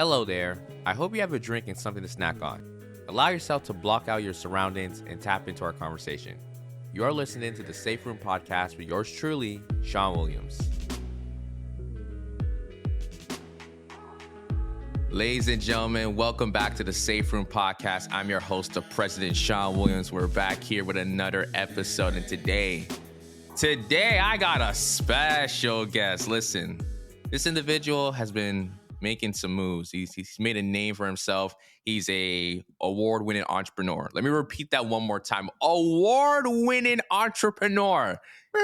Hello there. I hope you have a drink and something to snack on. Allow yourself to block out your surroundings and tap into our conversation. You are listening to the Safe Room Podcast with yours truly, Sean Williams. Ladies and gentlemen, welcome back to the Safe Room Podcast. I'm your host, the President Sean Williams. We're back here with another episode, and today I got a special guest. Listen, this individual has been making some moves. He's made a name for himself. He's a award-winning entrepreneur. Let me repeat that one more time. Award-winning entrepreneur.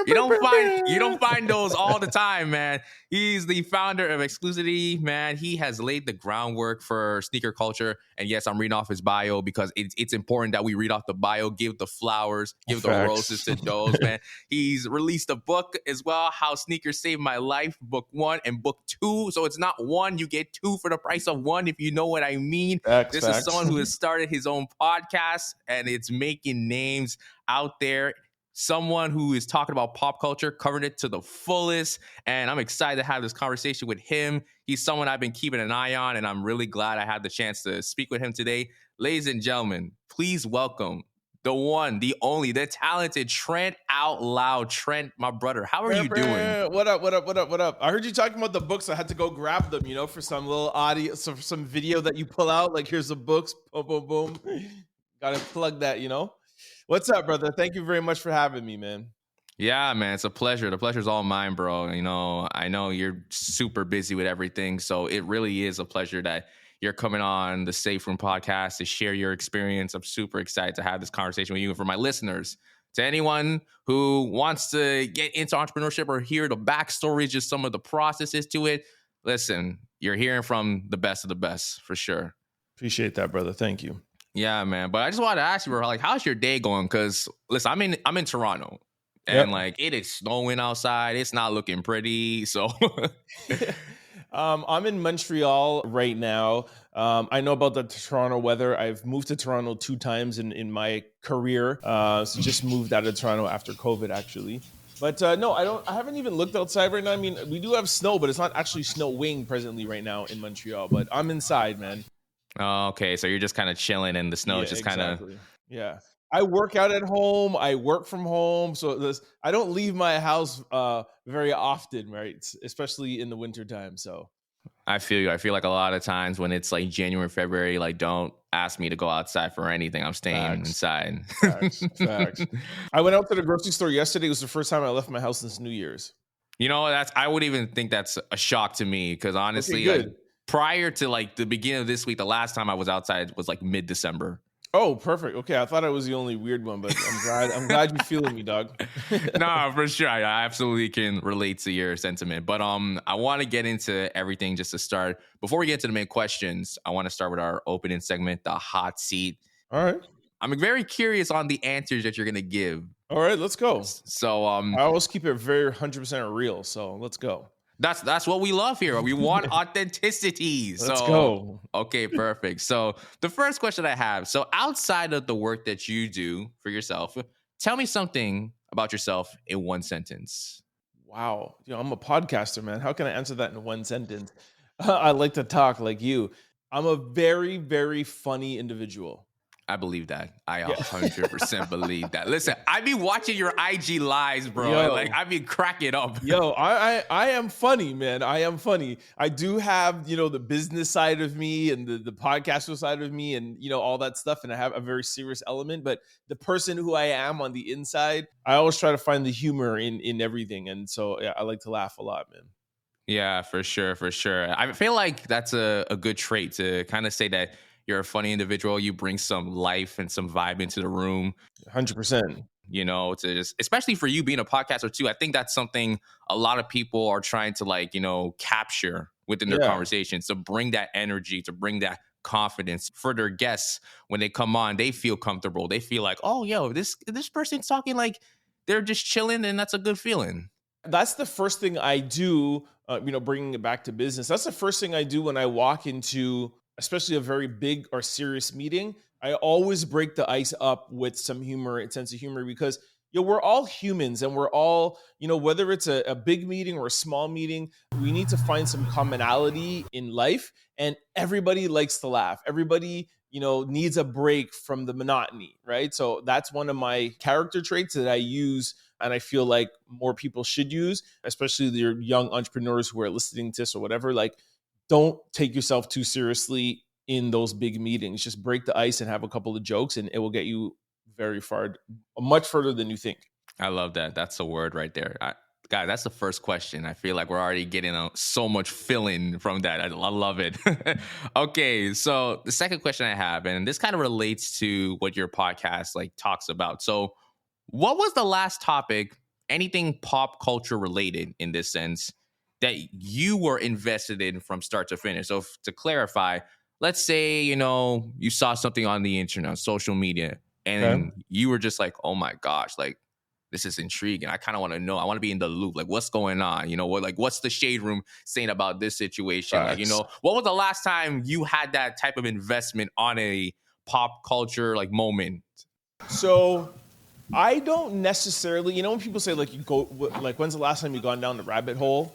You don't find those all the time, man. He's the founder of Exclucity, man. He has laid the groundwork for sneaker culture. And yes, I'm reading off his bio because it's important that we read off the bio, give the flowers, give the roses to those, man. He's released a book as well, How Sneakers Saved My Life, book 1 and book 2. So it's not one, you get 2 for the price of 1, if you know what I mean. This is someone who has started his own podcast and it's making names out there. Someone who is talking about pop culture, covering it to the fullest. And I'm excited to have this conversation with him. He's someone I've been keeping an eye on, and I'm really glad I had the chance to speak with him today. Ladies and gentlemen, please welcome the one, the only, the talented Trent Out Loud. Trent, my brother, how are you doing? What up? I heard you talking about the books. I had to go grab them, for some little audio, some video that you pull out. Like, here's the books, boom, boom, boom. Gotta plug that, What's up, brother? Thank you very much for having me, man. Yeah, man, it's a pleasure. The pleasure's all mine, bro. I know you're super busy with everything, so it really is a pleasure that you're coming on the Safe Room Podcast to share your experience. I'm super excited to have this conversation with you. And for my listeners, to anyone who wants to get into entrepreneurship or hear the backstories, just some of the processes to it, listen, you're hearing from the best of the best, for sure. Appreciate that, brother. Thank you. Yeah, man. But I just wanted to ask you, bro, like, how's your day going? Because listen, I'm in Toronto, and like it is snowing outside. It's not looking pretty. So I'm in Montreal right now. I know about the Toronto weather. I've moved to Toronto 2 times in my career. So just moved out of Toronto after COVID, actually. But no, I haven't even looked outside right now. I mean, we do have snow, but it's not actually snowing presently right now in Montreal. But I'm inside, man. Oh, okay, so you're just kind of chilling and the snow is just kind of... Yeah. I work out at home. I work from home. So I don't leave my house very often, right? Especially in the wintertime. So I feel you. I feel like a lot of times when it's like January, February, like don't ask me to go outside for anything. I'm staying inside. Facts. I went out to the grocery store yesterday. It was the first time I left my house since New Year's. I would even think that's a shock to me because honestly, prior to like the beginning of this week, the last time I was outside was like mid-December. Oh, perfect. Okay, I thought I was the only weird one, but I'm glad you're feeling me, dog. No, for sure. I absolutely can relate to your sentiment. But I want to get into everything just to start. Before we get to the main questions, I want to start with our opening segment, the hot seat. All right. I'm very curious on the answers that you're going to give. All right, let's go. So I always keep it very 100% real, so let's go. That's what we love here. We want authenticity. Let's go. Okay, perfect. So the first question I have, so outside of the work that you do for yourself, tell me something about yourself in one sentence. Wow. I'm a podcaster, man. How can I answer that in one sentence? I like to talk like you. I'm a very, very funny individual. I believe that. I 100% believe that. Listen, I be watching your IG lives, bro. Like I be cracking up. I am funny, man. I am funny. I do have, the business side of me and the podcaster side of me and, all that stuff. And I have a very serious element, but the person who I am on the inside, I always try to find the humor in everything. And so I like to laugh a lot, man. Yeah, for sure. I feel like that's a good trait to kind of say that you're a funny individual. You bring some life and some vibe into the room. 100%. To just, especially for you being a podcaster too. I think that's something a lot of people are trying to capture within their conversations, to bring that energy, to bring that confidence for their guests when they come on. They feel comfortable. They feel like, oh, this person's talking like they're just chilling, and that's a good feeling. That's the first thing I do. Bringing it back to business. That's the first thing I do when I walk into, especially a very big or serious meeting. I always break the ice up with some humor and sense of humor because, we're all humans, and we're all, whether it's a big meeting or a small meeting, we need to find some commonality in life. And everybody likes to laugh. Everybody, needs a break from the monotony, right? So that's one of my character traits that I use, and I feel like more people should use, especially the young entrepreneurs who are listening to this or whatever. Like, don't take yourself too seriously in those big meetings. Just break the ice and have a couple of jokes, and it will get you very far, much further than you think. I love that. That's a word right there. Guys, that's the first question. I feel like we're already getting so much filling from that. I love it. Okay, so the second question I have, and this kind of relates to what your podcast like talks about. So, what was the last topic, anything pop culture related in this sense, that you were invested in from start to finish? So, to clarify, let's say you saw something on the internet, social media, and Okay. you were just like, oh my gosh, like this is intriguing. I kind of want to know. I want to be in the loop. Like, what's going on? What's the shade room saying about this situation? Like, Facts. what was the last time you had that type of investment on a pop culture like moment? So I don't necessarily, when people say like, when's the last time you gone down the rabbit hole?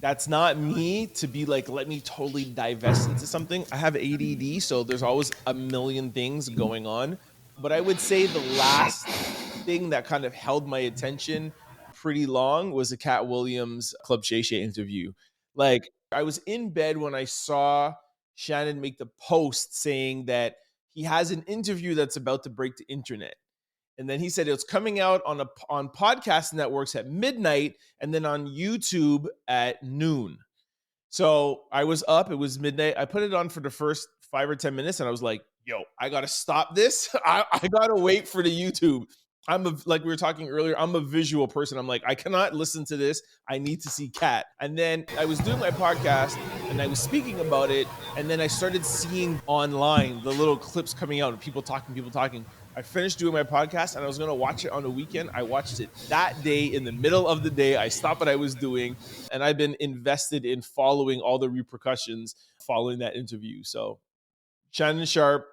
That's not me to be like, let me totally divest into something. I have ADD, so there's always a million things going on. But I would say the last thing that kind of held my attention pretty long was the Cat Williams Club Shay Shay interview. Like, I was in bed when I saw Shannon make the post saying that he has an interview that's about to break the internet. And then he said it's coming out on podcast networks at midnight and then on YouTube at noon. So I was up, it was midnight. I put it on for the first 5 or 10 minutes and I was like, yo, I got to stop this. I got to wait for the YouTube. Like we were talking earlier, I'm a visual person. I'm like, I cannot listen to this. I need to see Kat. And then I was doing my podcast and I was speaking about it. And then I started seeing online the little clips coming out of people talking. I finished doing my podcast and I was going to watch it on the weekend. I watched it that day in the middle of the day. I stopped what I was doing and I've been invested in following all the repercussions following that interview. So Shannon Sharpe,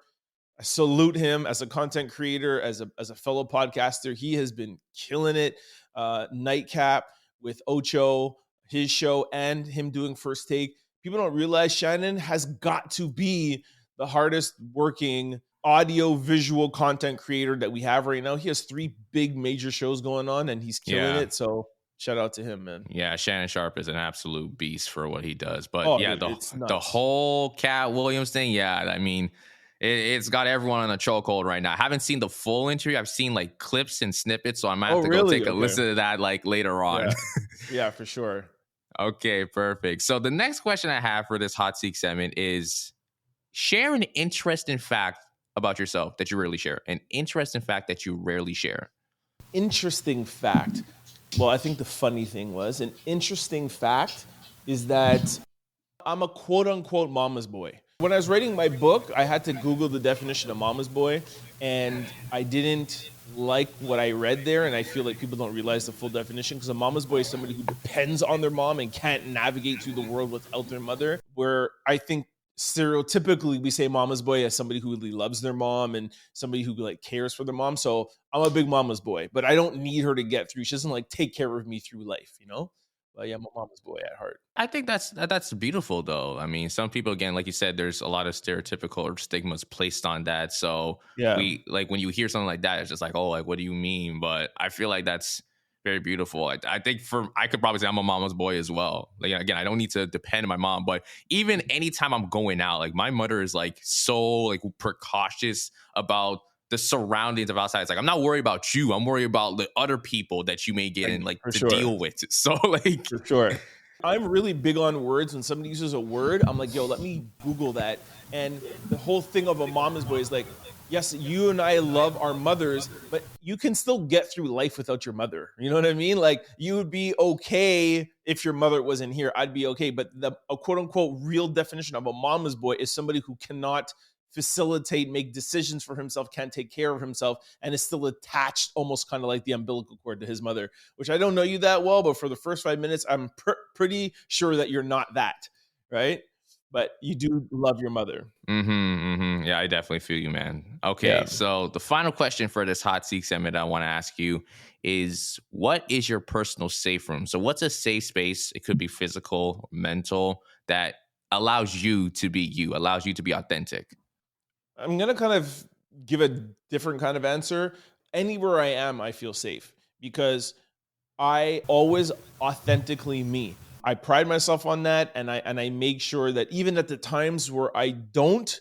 I salute him as a content creator, as a fellow podcaster. He has been killing it. Nightcap with Ocho, his show, and him doing First Take. People don't realize Shannon has got to be the hardest working audio visual content creator that we have right now. He has 3 big major shows going on and he's killing it. So shout out to him, man. Yeah, Shannon Sharpe is an absolute beast for what he does. But the whole Cat Williams thing, I mean, it's got everyone on a chokehold right now. I haven't seen the full interview. I've seen like clips and snippets, so I might have to go take a listen to that like later on. Yeah, for sure. Okay, perfect. So the next question I have for this hot seat segment is share an interesting fact about yourself that you rarely share. An interesting fact that you rarely share. Interesting fact. Well, I think the funny thing was, an interesting fact is that I'm a quote unquote mama's boy. When I was writing my book, I had to Google the definition of mama's boy, and I didn't like what I read there, and I feel like people don't realize the full definition, because a mama's boy is somebody who depends on their mom and can't navigate through the world without their mother, where I think stereotypically we say mama's boy as somebody who really loves their mom and somebody who like cares for their mom. So I'm a big mama's boy, but I don't need her to get through. She doesn't like take care of me through life, But yeah, I'm a mama's boy at heart. I think that's beautiful though. I mean, some people, again, like you said, there's a lot of stereotypical or stigmas placed on that. So we like when you hear something like that, it's just like, oh, like what do you mean? But I feel like that's very beautiful. I think I could probably say I'm a mama's boy as well. Like, again, I don't need to depend on my mom, but even anytime I'm going out, like my mother is like so like precautious about the surroundings of outside. It's like, I'm not worried about you. I'm worried about the other people that you may get in like to deal with. So like, for sure. I'm really big on words. When somebody uses a word, I'm like, yo, let me Google that. And the whole thing of a mama's boy is like, yes, you and I love our mothers, but you can still get through life without your mother. You know what I mean? Like, you would be okay if your mother wasn't here. I'd be okay. But a quote unquote real definition of a mama's boy is somebody who cannot facilitate, make decisions for himself, can't take care of himself, and is still attached almost kind of like the umbilical cord to his mother, which I don't know you that well, but for the first 5 minutes, I'm pretty sure that you're not that, right? But you do love your mother. Yeah, I definitely feel you, man. Okay, Yeah. so the final question for this hot seat segment I want to ask you is, what is your personal safe room? So what's a safe space? It could be physical, mental, that allows you to be you, allows you to be authentic. I'm gonna kind of give a different kind of answer. Anywhere I am, I feel safe because I always authentically me. I pride myself on that, and I make sure that even at the times where I don't,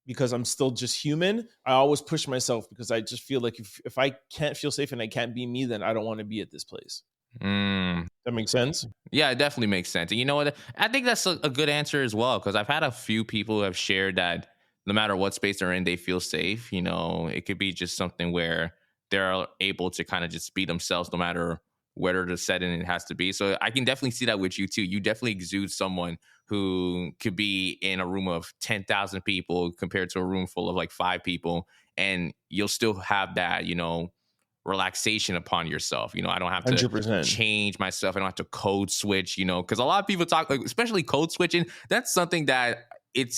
because I'm still just human, I always push myself because I just feel like if I can't feel safe and I can't be me, then I don't want to be at this place. Mm, That makes sense. yeah, it definitely makes sense. And you know what? I think that's a good answer as well, because I've had a few people who have shared that no matter what space they're in, they feel safe. You know, it could be just something where they're able to kind of just be themselves no matter whether the setting it has to be. So I can definitely see that with you too. You definitely exude someone who could be in a room of 10,000 people compared to a room full of like five people. And you'll still have that, you know, relaxation upon yourself. You know, I don't have to 100%. change myself. I don't have to code switch, you know, because a lot of people talk, like, especially code switching. That's something that it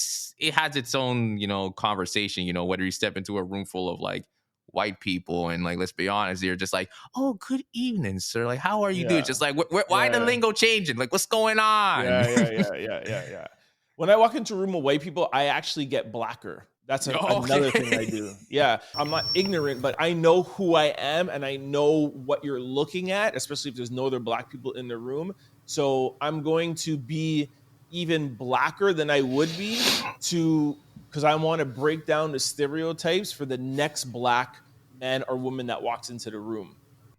has its own, you know, conversation, you know, whether you step into a room full of like white people and like, let's be honest, you're just like, oh, good evening, sir. Like, how are you doing? Yeah. Just like, why the Yeah. lingo changing? Like, what's going on? Yeah. When I walk into a room of white people, I actually get blacker. That's another thing I Okay. do. Yeah, I'm not ignorant, but I know who I am and I know what you're looking at, especially if there's no other black people in the room. So I'm going to be even blacker than I would be to because I want to break down the stereotypes for the next black man or woman that walks into the room.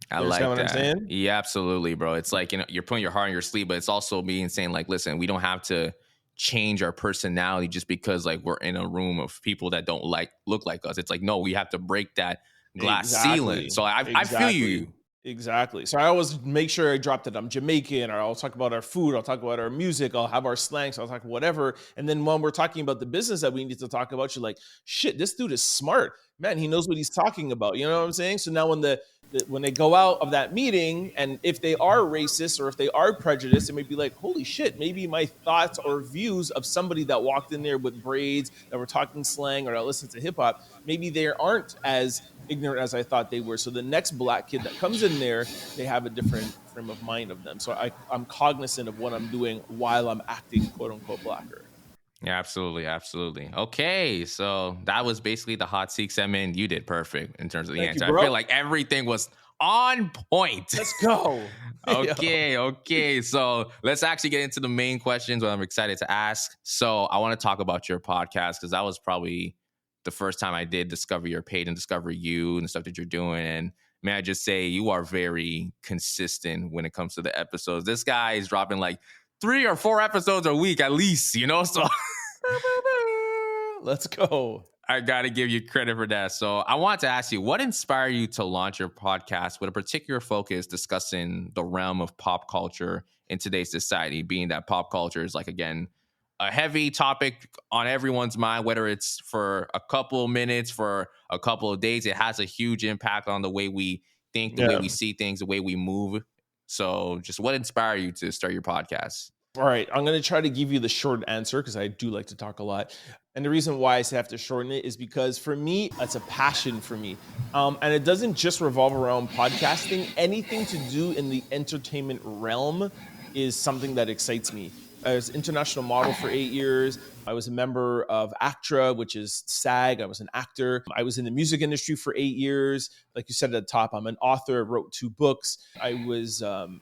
I You understand like what I'm that. saying? Yeah, absolutely, bro. It's like, you know, you're putting your heart on your sleeve, but it's also being saying like, listen, we don't have to change our personality just because like we're in a room of people that don't like look like us. It's like, no, we have to break that glass ceiling. Exactly. So I feel Exactly. you. Exactly. So I always make sure I drop that I'm Jamaican, or I'll talk about our food, I'll talk about our music, I'll have our slangs, I'll talk whatever. And then when we're talking about the business that we need to talk about, you're like, shit, this dude is smart. Man, he knows what he's talking about. You know what I'm saying? So now when when they go out of that meeting, and if they are racist or if they are prejudiced, it may be like, holy shit, maybe my thoughts or views of somebody that walked in there with braids, that were talking slang, or that listened to hip hop, maybe they aren't as ignorant as I thought they were. So the next black kid that comes in there, they have a different frame of mind of them. So I'm cognizant of what I'm doing while I'm acting quote unquote blacker. Yeah, absolutely, absolutely. Okay, so that was basically the hot seat segment. You did perfect in terms of the Thank you, answer. I feel bro. like everything was on point. Let's go. Yo. Okay. So let's actually get into the main questions, what I'm excited to ask. So I want to talk about your podcast because that was probably the first time I did discover your page and discover you and the stuff that you're doing. And may I just say, you are very consistent when it comes to the episodes. This guy is dropping like 3 or 4 episodes a week at least, you know? So Let's go. I got to give you credit for that. So I want to ask you, what inspired you to launch your podcast with a particular focus discussing the realm of pop culture in today's society, being that pop culture is like, again, a heavy topic on everyone's mind, whether it's for a couple of minutes, for a couple of days, it has a huge impact on the way we think, the way Yeah. we see things, the way we move. So just what inspired you to start your podcast? All right, I'm going to try to give you the short answer because I do like to talk a lot. And the reason why I say I have to shorten it is because for me, it's a passion for me. And it doesn't just revolve around podcasting. Anything to do in the entertainment realm is something that excites me. I was international model for 8 years. I was a member of ACTRA, which is SAG. I was an actor. I was in the music industry for 8 years. Like you said at the top, I'm an author. I wrote 2 books. I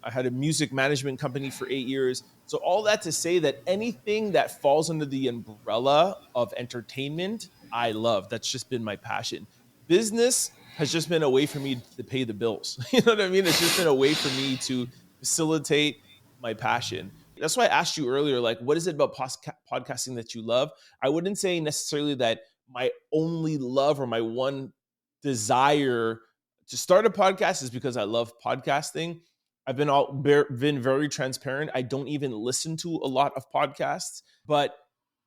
had a music management company for 8 years. So all that to say that anything that falls under the umbrella of entertainment, I love. That's just been my passion. Business has just been a way for me to pay the bills. You know what I mean? It's just been a way for me to facilitate my passion. That's why I asked you earlier, like, what is it about podcasting that you love? I wouldn't say necessarily that my only love or my one desire to start a podcast is because I love podcasting. I've been very transparent. I don't even listen to a lot of podcasts. But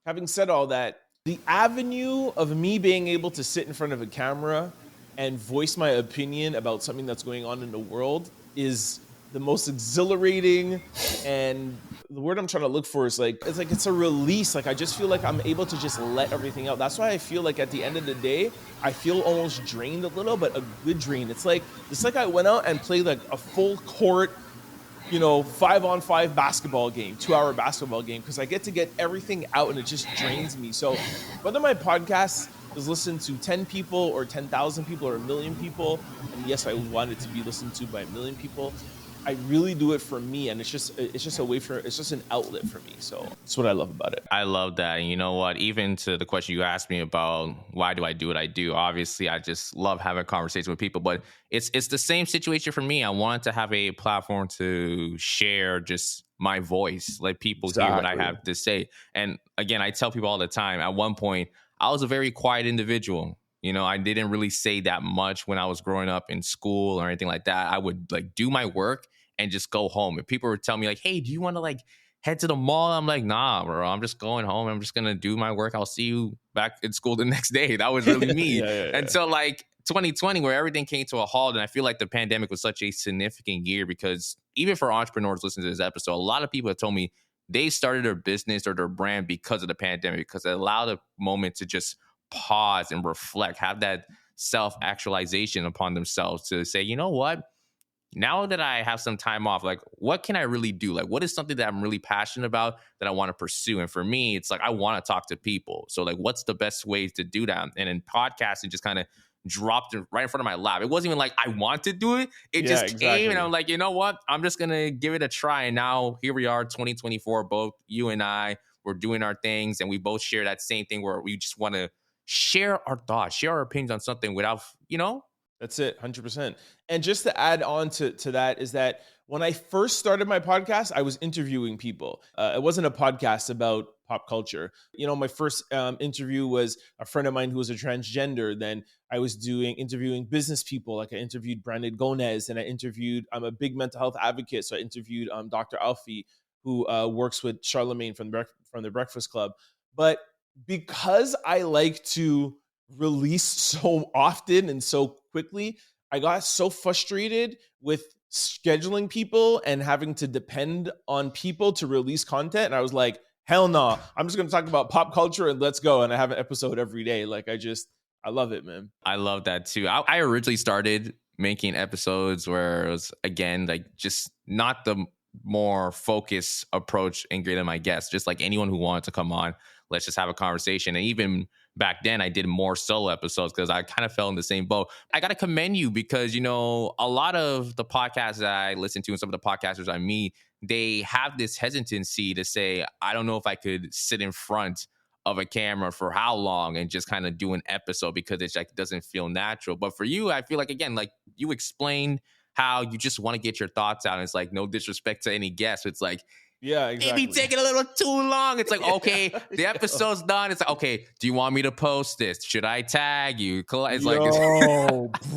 having said all that, the avenue of me being able to sit in front of a camera and voice my opinion about something that's going on in the world is the most exhilarating and the word I'm trying to look for is it's a release. Like I just feel like I'm able to just let everything out. That's why I feel like at the end of the day, I feel almost drained a little, but a good drain. It's like I went out and played like a full court, 5-on-5 basketball game, 2-hour basketball game, because I get to get everything out and it just drains me. So whether my podcast is listened to 10 people or 10,000 people or 1 million people, and yes, I want it to be listened to by 1 million people, I really do it for me, and it's just an outlet for me. So that's what I love about it. I love that. And you know what? Even to the question you asked me about why do I do what I do? Obviously, I just love having a conversation with people, but it's the same situation for me. I wanted to have a platform to share just my voice, let people hear what I have to say. And again, I tell people all the time, at one point, I was a very quiet individual. I didn't really say that much when I was growing up in school or anything like that. I would like do my work and just go home. If people would tell me like, hey, do you want to like head to the mall? I'm like, nah, bro, I'm just going home. I'm just going to do my work. I'll see you back in school the next day. That was really me. Until like 2020, where everything came to a halt. And I feel like the pandemic was such a significant year because even for entrepreneurs listening to this episode, a lot of people have told me they started their business or their brand because of the pandemic, because it allowed a moment to just pause and reflect, have that self-actualization upon themselves to say, you know what? Now that I have some time off, like, what can I really do? Like, what is something that I'm really passionate about that I want to pursue? And for me, it's like, I want to talk to people. So like, what's the best ways to do that? And in podcasting, just kind of dropped it right in front of my lap. It wasn't even like I want to do it. It just came and I'm like, you know what? I'm just going to give it a try. And now here we are, 2024, both you and I, we're doing our things. And we both share that same thing where we just want to share our thoughts, share our opinions on something without, That's it, 100%. And just to add on to that is that when I first started my podcast, I was interviewing people. It wasn't a podcast about pop culture. My first interview was a friend of mine who was a transgender. Then I was interviewing business people. Like I interviewed Brandon Gonez, and I'm a big mental health advocate. So I interviewed Dr. Alfie, who works with Charlemagne from the Breakfast Club. But because I like to release so often and so quickly, I got so frustrated with scheduling people and having to depend on people to release content. And I was like, hell no, I'm just going to talk about pop culture and let's go. And I have an episode every day. Like I love it, man. I love that too. I originally started making episodes where it was, again, like just not the more focused approach and greeting my guests, just like anyone who wanted to come on, let's just have a conversation. And even back then I did more solo episodes because I kind of fell in the same boat. I got to commend you because, a lot of the podcasts that I listen to and some of the podcasters I meet, they have this hesitancy to say, I don't know if I could sit in front of a camera for how long and just kind of do an episode because it's like, it doesn't feel natural. But for you, I feel like, again, like you explained how you just want to get your thoughts out. And it's like, no disrespect to any guest. It's like, yeah, exactly. Maybe taking a little too long. It's like, okay, the episode's done. It's like, okay, do you want me to post this? Should I tag you? It's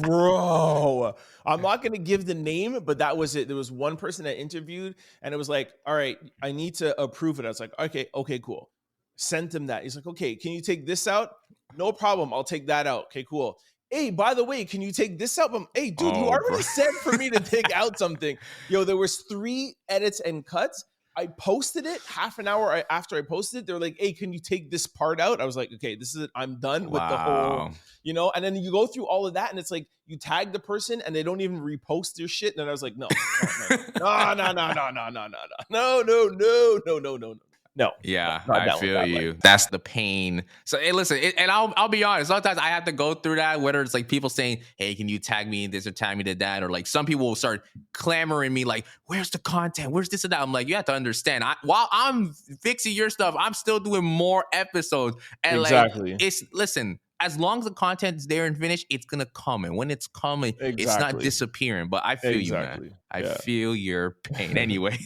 bro. I'm not going to give the name, but that was it. There was one person I interviewed and it was like, all right, I need to approve it. I was like, okay, cool. Sent him that. He's like, okay, can you take this out? No problem. I'll take that out. Okay, cool. Hey, by the way, can you take this out? Hey, dude, you already said for me to take out something. There was 3 edits and cuts. I posted it half an hour after I posted it. They're like, hey, can you take this part out? I was like, okay, this is it. I'm done with the whole, and then you go through all of that and it's like you tag the person and they don't even repost their shit. And I was like, no. No. Yeah, I feel you. That's the pain. So, hey, listen, and I'll be honest. Sometimes I have to go through that, whether it's like people saying, hey, can you tag me in this or tag me to that? Or like some people will start clamoring me like, where's the content? Where's this and that? I'm like, you have to understand. While I'm fixing your stuff, I'm still doing more episodes. And like, listen, as long as the content's there and finished, it's going to come. And when it's coming, it's not disappearing. But I feel you, man. I feel your pain. Anyway,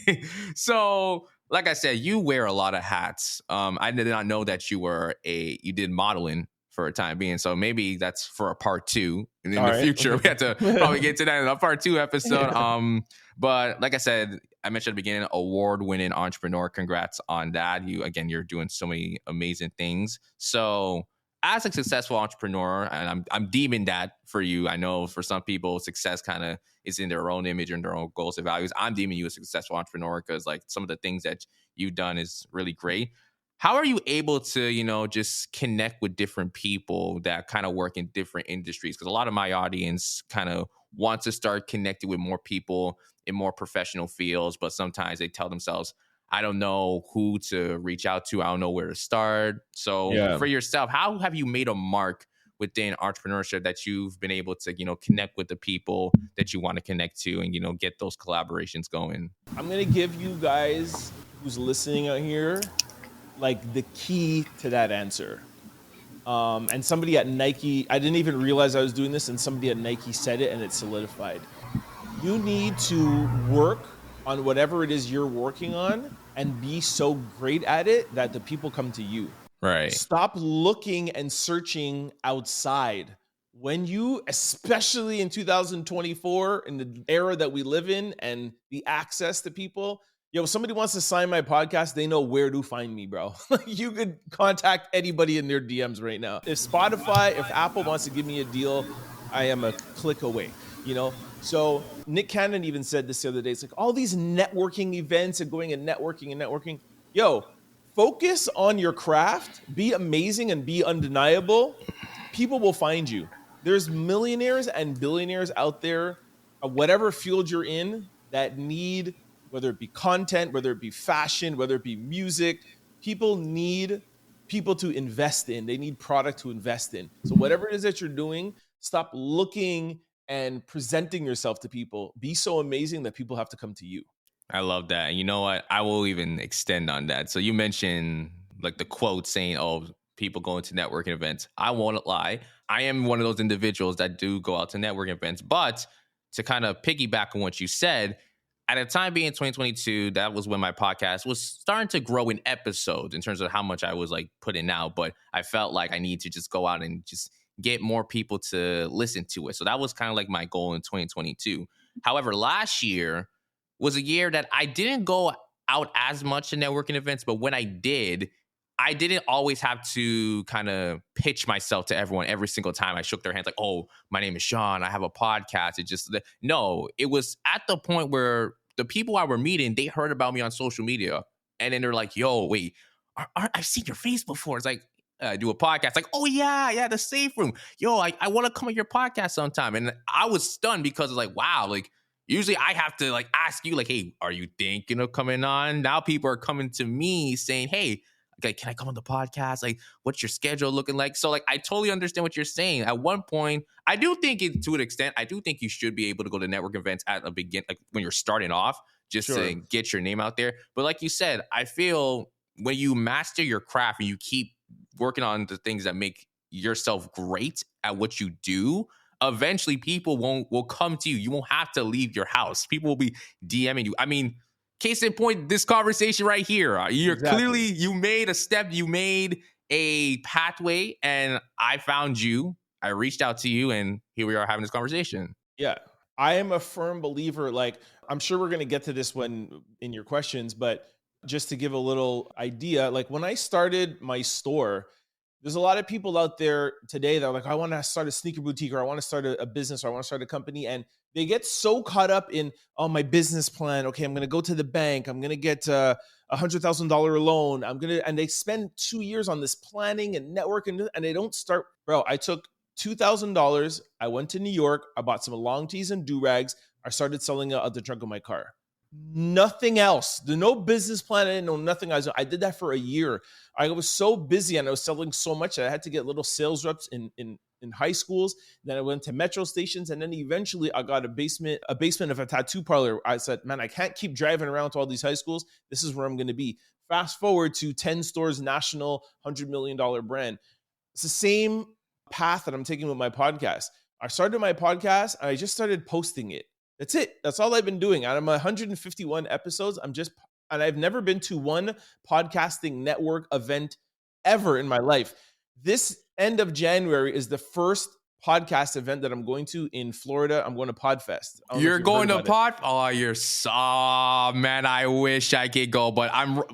so like I said, you wear a lot of hats. I did not know that you did modeling for a time being. So maybe that's for a part 2. And in the future, we have to probably get to that in a part 2 episode. But like I said, I mentioned at the beginning, award-winning entrepreneur. Congrats on that. You're doing so many amazing things. So as a successful entrepreneur, and I'm deeming that for you. I know for some people, success kind of is in their own image and their own goals and values. I'm deeming you a successful entrepreneur because like some of the things that you've done is really great. How are you able to, just connect with different people that kind of work in different industries? Because a lot of my audience kind of wants to start connecting with more people in more professional fields, but sometimes they tell themselves, I don't know who to reach out to. I don't know where to start. So Yeah. for yourself, how have you made a mark within entrepreneurship that you've been able to, connect with the people that you want to connect to and, get those collaborations going? I'm going to give you guys who's listening out here like the key to that answer. And somebody at Nike, I didn't even realize I was doing this, and somebody at Nike said it and it solidified. You need to work on whatever it is you're working on and be so great at it that the people come to you. Right. Stop looking and searching outside. When you, especially in 2024, in the era that we live in and the access to people, if somebody wants to sign my podcast, they know where to find me, bro. You could contact anybody in their DMs right now. If Spotify, if Apple wants to give me a deal, I am a click away, So Nick Cannon even said this the other day. It's like all these networking events and going and networking. Focus on your craft, be amazing and be undeniable. People will find you. There's millionaires and billionaires out there, whatever field you're in, that need, whether it be content, whether it be fashion, whether it be music, people need people to invest in. They need product to invest in. So whatever it is that you're doing, stop looking and presenting yourself to people. Be so amazing that people have to come to you. I love that. And you know what? I will even extend on that. So you mentioned like the quote saying, oh, people going to networking events. I won't lie. I am one of those individuals that do go out to networking events. But to kind of piggyback on what you said, at a time being 2022, that was when my podcast was starting to grow in episodes in terms of how much I was like putting out. But I felt like I need to just go out and just get more people to listen to it. So that was kind of like my goal in 2022. However, last year was a year that I didn't go out as much to networking events, but when I didn't always have to kind of pitch myself to everyone every single time I shook their hands like, oh, my name is Sean, I have a podcast. It was at the point where the people I were meeting, they heard about me on social media. And then they're like, yo, wait, I've seen your face before. It's like, I do a podcast. Like, oh yeah, the Safe Room. Yo, I want to come on your podcast sometime. And I was stunned because it's like, wow, like, usually I have to like ask you like, hey, are you thinking of coming on? Now people are coming to me saying, hey, okay, can I come on the podcast? Like, what's your schedule looking like? So like, I totally understand what you're saying. At one point, I do think to an extent, I do think you should be able to go to network events at the beginning, like when you're starting off, just to get your name out there. But like you said, I feel when you master your craft and you keep working on the things that make yourself great at what you do, eventually people will come to you. You won't have to leave your house. People will be DMing you. I mean, case in point, this conversation right here. You're clearly, you made a step, you made a pathway, and I found you. I reached out to you, and here we are having this conversation. Yeah. I am a firm believer, like, I'm sure we're going to get to this one in your questions, but just to give a little idea, like when I started my store, there's a lot of people out there today that are like, I want to start a sneaker boutique, or I want to start a business, or I want to start a company. And they get so caught up in, oh, my business plan. Okay, I'm going to go to the bank. I'm going to get a $100,000 loan. And they spend 2 years on this planning and networking, and they don't start. Bro, I took $2,000. I went to New York. I bought some long tees and do-rags. I started selling out the trunk of my car. Nothing else. There's no business plan. I didn't know nothing. I did that for a year. I was so busy and I was selling so much that I had to get little sales reps in high schools. Then I went to metro stations, and then eventually I got a basement of a tattoo parlor. I said, man, I can't keep driving around to all these high schools. This is where I'm going to be. Fast forward to 10 stores, national, $100 million brand. It's the same path that I'm taking with my podcast. I started my podcast and I just started posting it. That's it. That's all I've been doing. Out of my 151 episodes, and I've never been to one podcasting network event ever in my life. This end of January is the first podcast event that I'm going to in Florida. I'm going to Podfest. I don't know if You're you've heard going to about it. Pod? Oh, you're so man. I wish I could go, but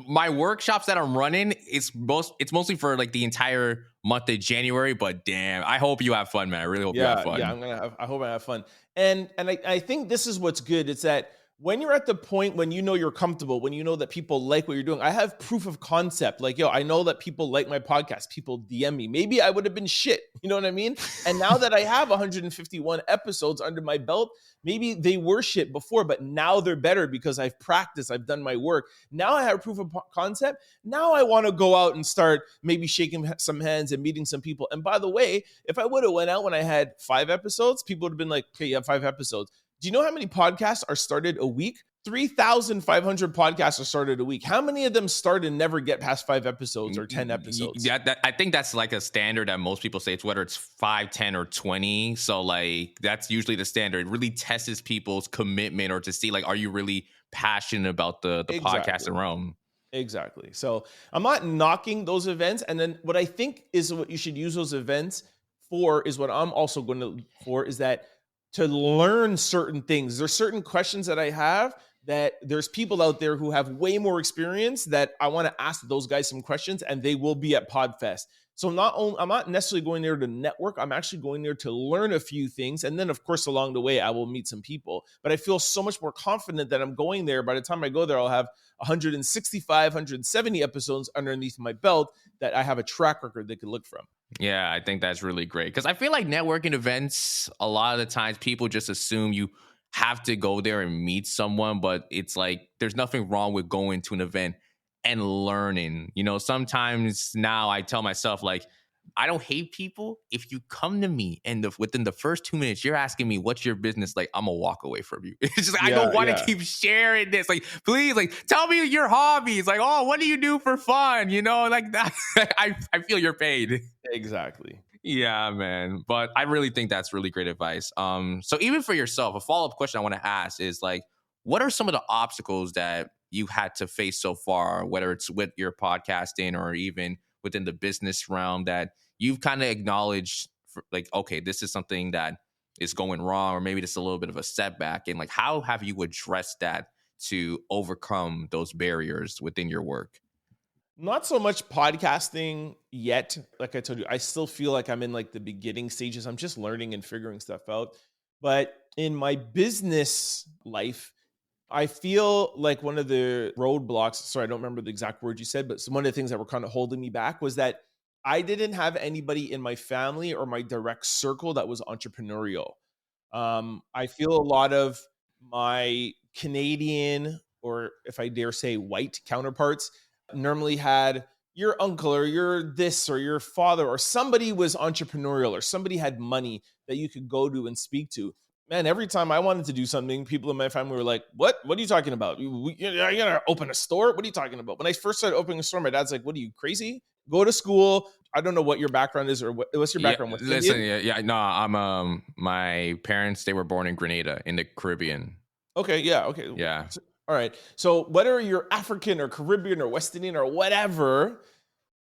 my workshops that I'm running. It's mostly for like the entire month of January. But damn, I hope you have fun, man. I really hope you have fun. Yeah, I hope I have fun. And I think this is what's good. It's that when you're at the point when you know you're comfortable, when you know that people like what you're doing, I have proof of concept. Like, yo, I know that people like my podcast. People DM me. Maybe I would have been shit. You know what I mean? And now that I have 151 episodes under my belt, maybe they were shit before, but now they're better because I've practiced. I've done my work. Now I have proof of concept. Now I want to go out and start maybe shaking some hands and meeting some people. And by the way, if I would have went out when I had 5 episodes, people would have been like, okay, you have 5 episodes. Do you know how many podcasts are started a week? 3,500 podcasts are started a week. How many of them start and never get past 5 episodes or 10 episodes? Yeah, I think that's like a standard that most people say. It's whether it's 5, 10, or 20. So like that's usually the standard. It really tests people's commitment or to see like, are you really passionate about the podcasting realm? Exactly. So I'm not knocking those events. And then what I think is what you should use those events for is what I'm also going to for is that to learn certain things. There's certain questions that I have that there's people out there who have way more experience that I want to ask those guys some questions, and they will be at Podfest. So I'm not necessarily going there to network. I'm actually going there to learn a few things. And then, of course, along the way, I will meet some people. But I feel so much more confident that I'm going there. By the time I go there, I'll have 165, 170 episodes underneath my belt that I have a track record they could look from. Yeah, I think that's really great. Because I feel like networking events, a lot of the times people just assume you have to go there and meet someone. But it's like there's nothing wrong with going to an event and learning. You know, sometimes now I tell myself, like, I don't hate people. If you come to me and within the first 2 minutes, you're asking me, what's your business? Like, I'm going to walk away from you. It's just, I don't want to keep sharing this. Like, please, like, tell me your hobbies. Like, oh, what do you do for fun? You know, like that. I feel your pain. Exactly. Yeah, man. But I really think that's really great advice. So even for yourself, a follow-up question I want to ask is like, what are some of the obstacles that you had to face so far, whether it's with your podcasting or even within the business realm that you've kind of acknowledged like, okay, this is something that is going wrong, or maybe it's a little bit of a setback, and like, how have you addressed that to overcome those barriers within your work? Not so much podcasting yet. Like I told you, I still feel like I'm in like the beginning stages. I'm just learning and figuring stuff out. But in my business life, I feel like one of the roadblocks, sorry, I don't remember the exact word you said, but one of the things that were kind of holding me back was that I didn't have anybody in my family or my direct circle that was entrepreneurial. I feel a lot of my Canadian, or if I dare say white counterparts, normally had your uncle or your this or your father or somebody was entrepreneurial or somebody had money that you could go to and speak to. Man, every time I wanted to do something, people in my family were like, what are you talking about? You're going to open a store? What are you talking about? When I first started opening a store, my dad's like, what are you, crazy? Go to school. I don't know what your background is or what's your background? Yeah, listen, no, I'm, my parents, they were born in Grenada in the Caribbean. Okay, yeah, okay. Yeah. All right. So whether you're African or Caribbean or West Indian or whatever,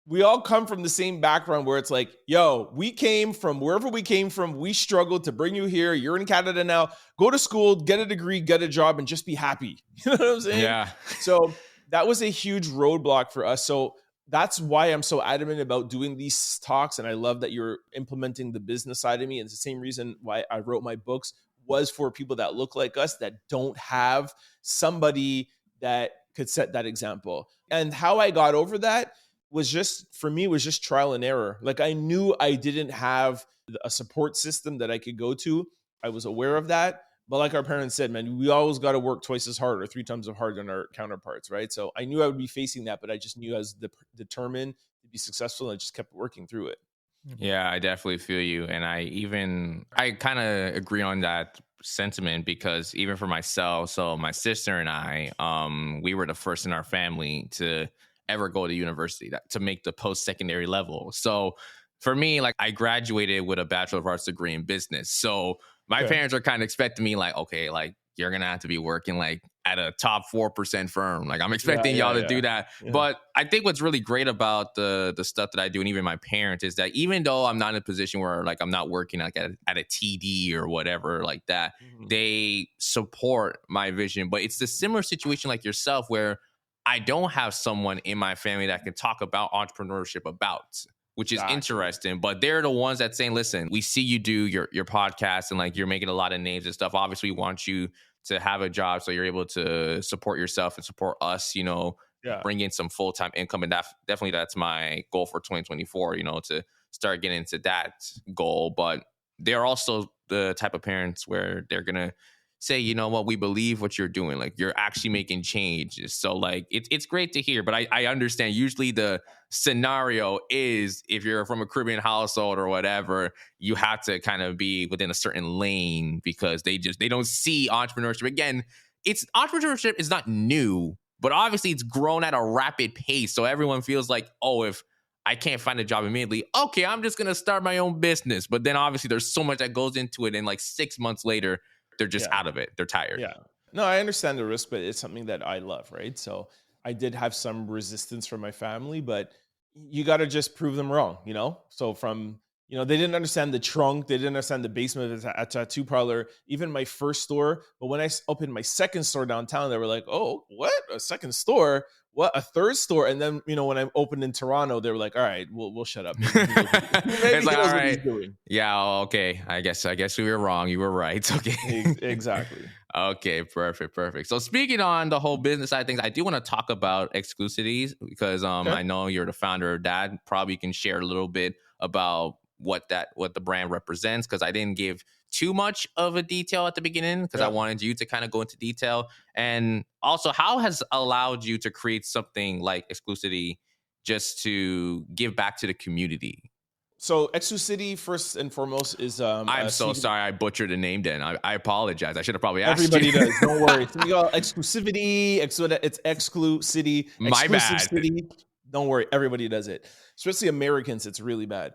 we all come from the same background where it's like, yo, we came from wherever we came from. We struggled to bring you here. You're in Canada now. Go to school, get a degree, get a job, and just be happy. You know what I'm saying? Yeah. So that was a huge roadblock for us. So that's why I'm so adamant about doing these talks. And I love that you're implementing the business side of me. And it's the same reason why I wrote my books was for people that look like us, that don't have somebody that could set that example. And how I got over that was just, for me, was just trial and error. Like I knew I didn't have a support system that I could go to. I was aware of that. But like our parents said, man, we always got to work twice as hard or 3 times as hard than our counterparts, right? So I knew I would be facing that, but I just knew I was determined to be successful, and I just kept working through it. Yeah, I definitely feel you. And I kind of agree on that sentiment, because even for myself, so my sister and I, we were the first in our family to ever go to university, to make the post-secondary level. So for me, like I graduated with a Bachelor of Arts degree in business. So my parents are kind of expecting me like, okay, like you're going to have to be working like at a top 4% firm. Like I'm Yeah, expecting yeah, y'all to yeah, do that. yeah. But I think what's really great about the stuff that I do, and even my parents, is that even though I'm not in a position where like I'm not working like at a TD or whatever like that, Mhm. they support my vision. But it's the similar situation like yourself where I don't have someone in my family that can talk about entrepreneurship about, which is Exactly. interesting. But they're the ones that saying, listen, we see you do your podcast and like you're making a lot of names and stuff. Obviously, we want you to have a job so you're able to support yourself and support us, Yeah. bring in some full-time income. And definitely that's my goal for 2024, to start getting into that goal. But they're also the type of parents where they're gonna say, you know what, we believe what you're doing. Like you're actually making changes. So like it's great to hear. But I understand usually the scenario is if you're from a Caribbean household or whatever, you have to kind of be within a certain lane because they don't see entrepreneurship. Again, entrepreneurship is not new, but obviously it's grown at a rapid pace. So everyone feels like, oh, if I can't find a job immediately, okay, I'm just gonna start my own business. But then obviously there's so much that goes into it, and like 6 months later, they're just Yeah. out of it. They're tired. Yeah. No, I understand the risk, but it's something that I love, right? So I did have some resistance from my family, but you got to just prove them wrong, you know? So they didn't understand the trunk, they didn't understand the basement of a tattoo parlor, even my first store. But when I opened my second store downtown, they were like, oh, what? A second store? What? A third store? And then, when I opened in Toronto, they were like, all right, we'll shut up. Maybe he knows what, maybe It's he like, all knows what he's right, doing. yeah, okay. I guess we were wrong. You were right. Okay. Exactly. Okay, perfect. So speaking on the whole business side of things, I do want to talk about Exclucities because Okay. I know you're the founder of that. Probably you can share a little bit about what the brand represents, because I didn't give too much of a detail at the beginning because I Yeah. wanted you to kind of go into detail. And also, how has allowed you to create something like Exclusivity just to give back to the community? So Exclucity, first and foremost, is I'm a so sneaker. sorry I butchered the name then. I apologize. I should have probably asked you. Everybody does. Don't worry. It's called exclusivity. It's Exclucity, My exclusive bad. city. Don't worry. Everybody does it. Especially Americans. It's really bad.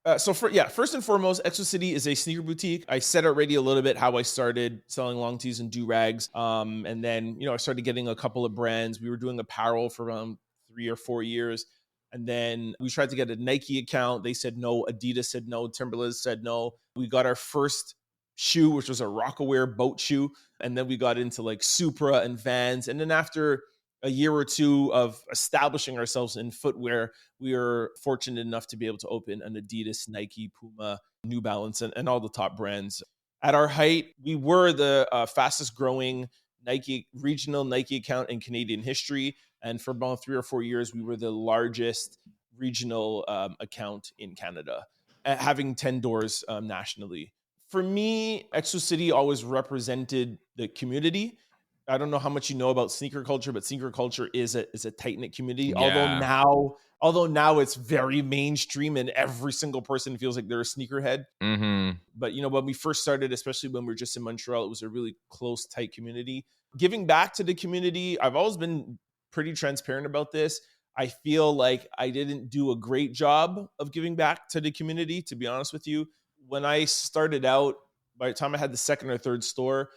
First and foremost, Exclucity is a sneaker boutique. I said already a little bit how I started selling long tees and do rags. And then I started getting a couple of brands. We were doing apparel for around 3 or 4 years. And then we tried to get a Nike account. They said no. Adidas said no. Timberland said no. We got our first shoe, which was a Rockaware boat shoe. And then we got into like Supra and Vans. And then after a year or two of establishing ourselves in footwear, we were fortunate enough to be able to open an Adidas, Nike, Puma, New Balance, and all the top brands. At our height, we were the fastest growing regional Nike account in Canadian history. And for about 3 or 4 years, we were the largest regional account in Canada, having 10 doors nationally. For me, Exo City always represented the community. I don't know how much you know about sneaker culture, but sneaker culture is a tight knit community. Yeah. Although now it's very mainstream and every single person feels like they're a sneakerhead. Mm-hmm. But when we first started, especially when we were just in Montreal, it was a really close, tight community. Giving back to the community, I've always been pretty transparent about this. I feel like I didn't do a great job of giving back to the community, to be honest with you. When I started out, by the time I had the second or third store,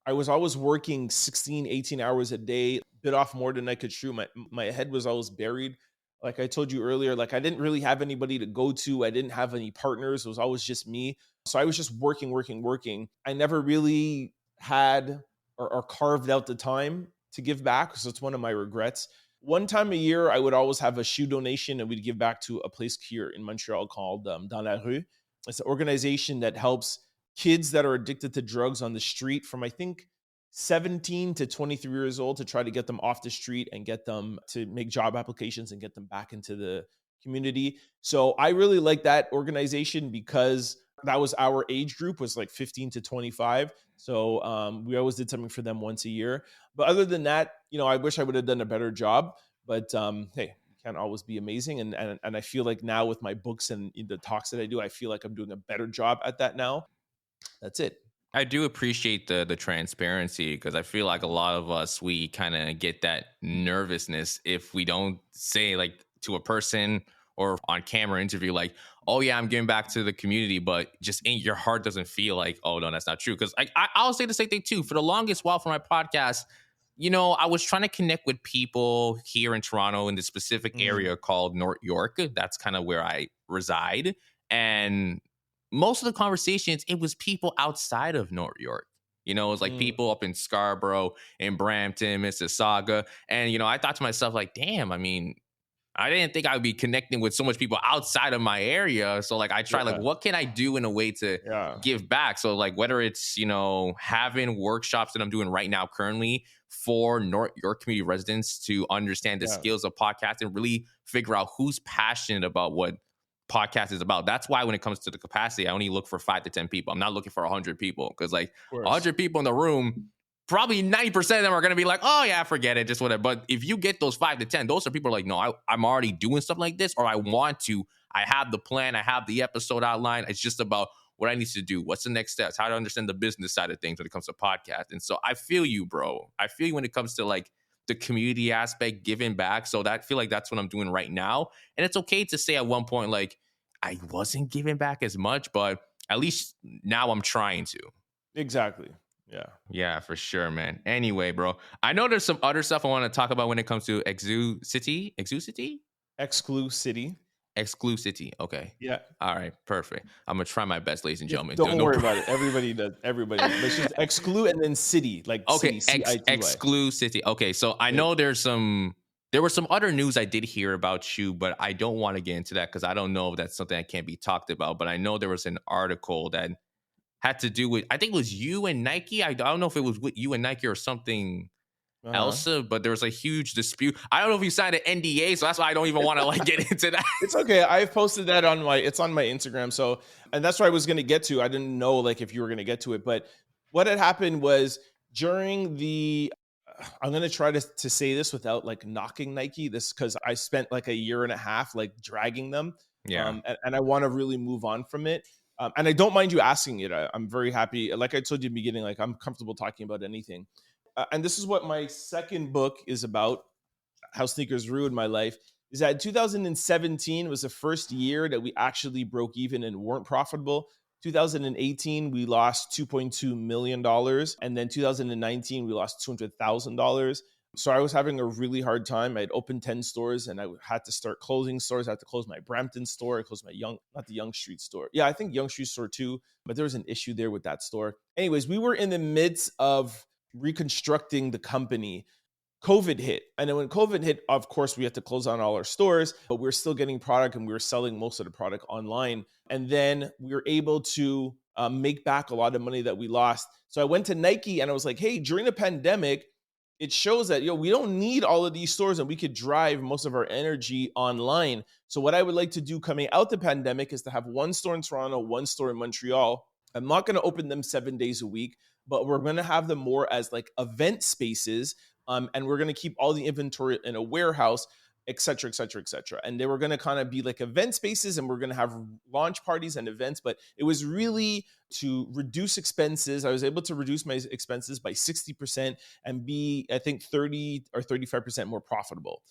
I was always working 16, 18 hours a day, bit off more than I could chew. My head was always buried. Like I told you earlier, like I didn't really have anybody to go to. I didn't have any partners. It was always just me. So I was just working. I never really had or carved out the time to give back. So it's one of my regrets. One time a year, I would always have a shoe donation and we'd give back to a place here in Montreal called Dans la Rue. It's an organization that helps kids that are addicted to drugs on the street from, I think, 17 to 23 years old to try to get them off the street and get them to make job applications and get them back into the community. So I really like that organization because that was our age group, was like 15 to 25. So we always did something for them once a year. But other than that, I wish I would have done a better job. But hey, you can't always be amazing. And I feel like now with my books and the talks that I do, I feel like I'm doing a better job at that now. That's it. I do appreciate the transparency because I feel like a lot of us, we kind of get that nervousness if we don't say like to a person or on camera interview like, oh yeah, I'm giving back to the community, but just in your heart doesn't feel like, oh no, that's not true. Because I'll say the same thing too. For the longest while for my podcast, I was trying to connect with people here in Toronto in the specific Mm, area called North York. That's kind of where I reside. And most of the conversations, it was people outside of North York. It was like mm, people up in Scarborough, in Brampton, Mississauga. And, I thought to myself, like, damn, I mean, I didn't think I would be connecting with so much people outside of my area. So like I try like yeah, what can I do in a way to yeah, give back? So like whether it's, having workshops that I'm doing right now currently for your community residents to understand the yeah, skills of podcasting, really figure out who's passionate about what podcast is about. That's why when it comes to the capacity, I only look for 5 to 10 people. I'm not looking for 100 people because like of course. 100 people in the room, probably 90% of them are going to be like, oh yeah, forget it, just whatever. But if you get those 5 to 10, those are people like, no, I'm already doing stuff like this, or I want to, I have the plan, I have the episode outline. It's just about what I need to do. What's the next steps? How to understand the business side of things when it comes to podcast. And so I feel you, bro. I feel you when it comes to like the community aspect, giving back. So that I feel like that's what I'm doing right now. And it's okay to say at one point, like, I wasn't giving back as much, but at least now I'm trying to. Exactly. Yeah. Yeah, for sure, man. Anyway, bro, I know there's some other stuff I want to talk about when it comes to Exclucity. Exclucity. Exclucity. Okay. Yeah. All right. Perfect. I'm gonna try my best, ladies and gentlemen. Don't No worry problem. about it. Everybody does. Everybody does. It's just exclude and then city, like Okay. city, CITY. Exclucity. Okay. So I know there was some other news I did hear about you, but I don't want to get into that because I don't know if that's something that can't be talked about. But I know there was an article that had to do with, I think it was you and Nike. I don't know if it was with you and Nike or something Uh-huh. else, but there was a huge dispute. I don't know if you signed an NDA, so that's why I don't even want to like get into that. It's okay. I've posted that it's on my Instagram. So, and that's where I was going to get to. I didn't know like if you were going to get to it, but what had happened was during I'm going to try to say this without like knocking Nike this, cause I spent like a year and a half, like dragging them. Yeah. And I want to really move on from it. And I don't mind you asking it. I'm very happy. Like I told you in the beginning, like I'm comfortable talking about anything. And this is what my second book is about, how sneakers ruined my life, is that 2017 was the first year that we actually broke even and weren't profitable. 2018, we lost $2.2 million. And then 2019, we lost $200,000. So I was having a really hard time. I had opened 10 stores and I had to start closing stores. I had to close my Brampton store. I closed my not the Yonge Street store. Yeah, I think Yonge Street store too, but there was an issue there with that store. Anyways, we were in the midst of reconstructing the company. COVID hit. And then when COVID hit, of course, we had to close down all our stores, but we were still getting product and we were selling most of the product online. And then we were able to make back a lot of money that we lost. So I went to Nike and I was like, hey, during the pandemic, it shows that we don't need all of these stores and we could drive most of our energy online. So what I would like to do coming out the pandemic is to have one store in Toronto, one store in Montreal. I'm not going to open them 7 days a week, but we're going to have them more as like event spaces. And we're going to keep all the inventory in a warehouse, et cetera, et cetera, et cetera. And they were going to kind of be like event spaces and we're going to have launch parties and events. But it was really to reduce expenses. I was able to reduce my expenses by 60% and be, I think, 30 or 35% more profitable.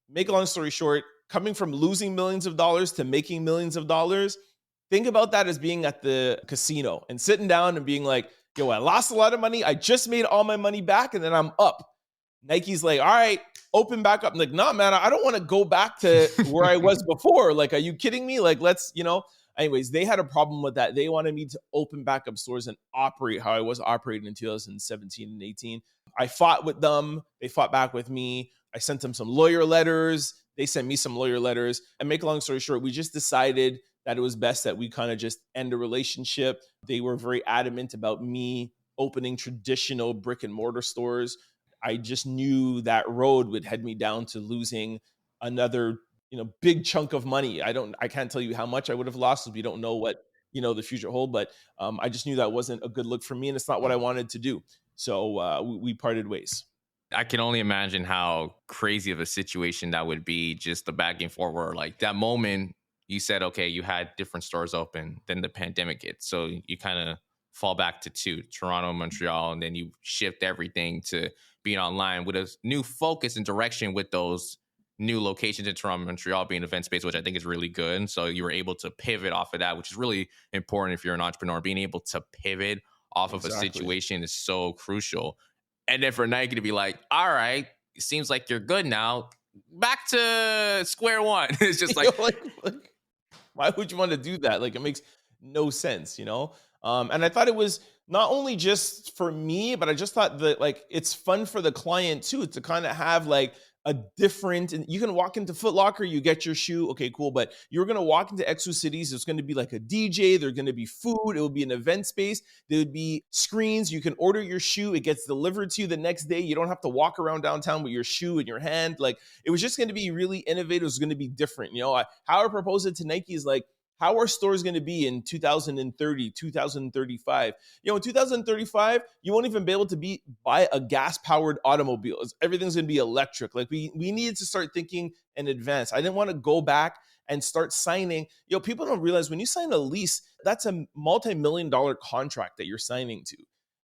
Make a long story short, coming from losing millions of dollars to making millions of dollars, think about that as being at the casino and sitting down and being like, yo, I lost a lot of money. I just made all my money back and then I'm up. Nike's like, all right, open back up. I'm like, nah, man, I don't want to go back to where I was before. Like, are you kidding me? Like, let's. Anyways, they had a problem with that. They wanted me to open back up stores and operate how I was operating in 2017 and 18. I fought with them. They fought back with me. I sent them some lawyer letters. They sent me some lawyer letters. And make a long story short, we just decided that it was best that we kind of just end the relationship. They were very adamant about me opening traditional brick and mortar stores. I just knew that road would head me down to losing another, big chunk of money. I can't tell you how much I would have lost, because we don't know what, the future hold, but I just knew that wasn't a good look for me and it's not what I wanted to do. So we parted ways. I can only imagine how crazy of a situation that would be, just the back and forward. Like that moment you said, okay, you had different stores open, then the pandemic hit. So you kind of fall back to two, Toronto, Montreal, and then you shift everything to being online with a new focus and direction with those new locations in Toronto, Montreal being event space, which I think is really good. And so you were able to pivot off of that, which is really important if you're an entrepreneur. Being able to pivot off of a Exactly. situation is so crucial. And then for Nike to be like, all right, it seems like you're good now. Back to square one. It's just like, like, why would you want to do that? Like, it makes no sense, you know? And I thought it was not only just for me, but I just thought that like it's fun for the client too to kind of have like a different, and you can walk into Foot Locker, you get your shoe, okay, cool. But you're gonna walk into Exclucity, there's gonna be like a DJ, there's gonna be food, it will be an event space, there would be screens, you can order your shoe, it gets delivered to you the next day. You don't have to walk around downtown with your shoe in your hand. Like it was just gonna be really innovative, it was gonna be different. You know, how I propose it to Nike is like, how are stores going to be in 2030, 2035? You know, in 2035, you won't even be able to buy a gas-powered automobile. Everything's going to be electric. Like we needed to start thinking in advance. I didn't want to go back and start signing. You know, people don't realize when you sign a lease, that's a multi-million-dollar contract that you're signing to.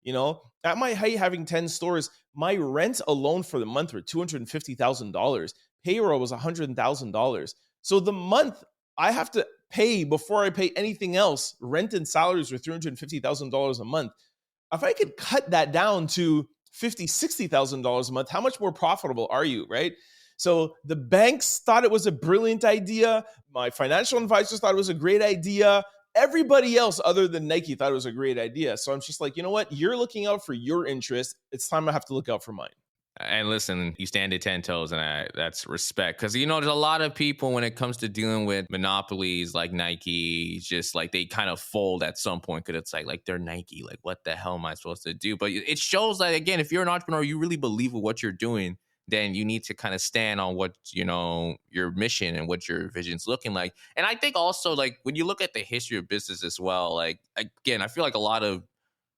You know, at my height, having 10 stores, my rent alone for the month were $250,000. Payroll was $100,000. So the month I have to pay before I pay anything else, rent and salaries were $350,000 a month. If I could cut that down to $50,000, $60,000 a month, how much more profitable are you, right? So the banks thought it was a brilliant idea. My financial advisors thought it was a great idea. Everybody else other than Nike thought it was a great idea. So I'm just like, you know what? You're looking out for your interest. It's time I have to look out for mine. and listen, you stand at 10 toes, and that's respect. Because, you know, there's a lot of people when it comes to dealing with monopolies like Nike, just like they kind of fold at some point because it's like they're Nike. Like, what the hell am I supposed to do? But it shows that, again, if you're an entrepreneur, you really believe in what you're doing, then you need to kind of stand on what, you know, your mission and what your vision's looking like. And I think also, like, when you look at the history of business as well, like, again, I feel like a lot of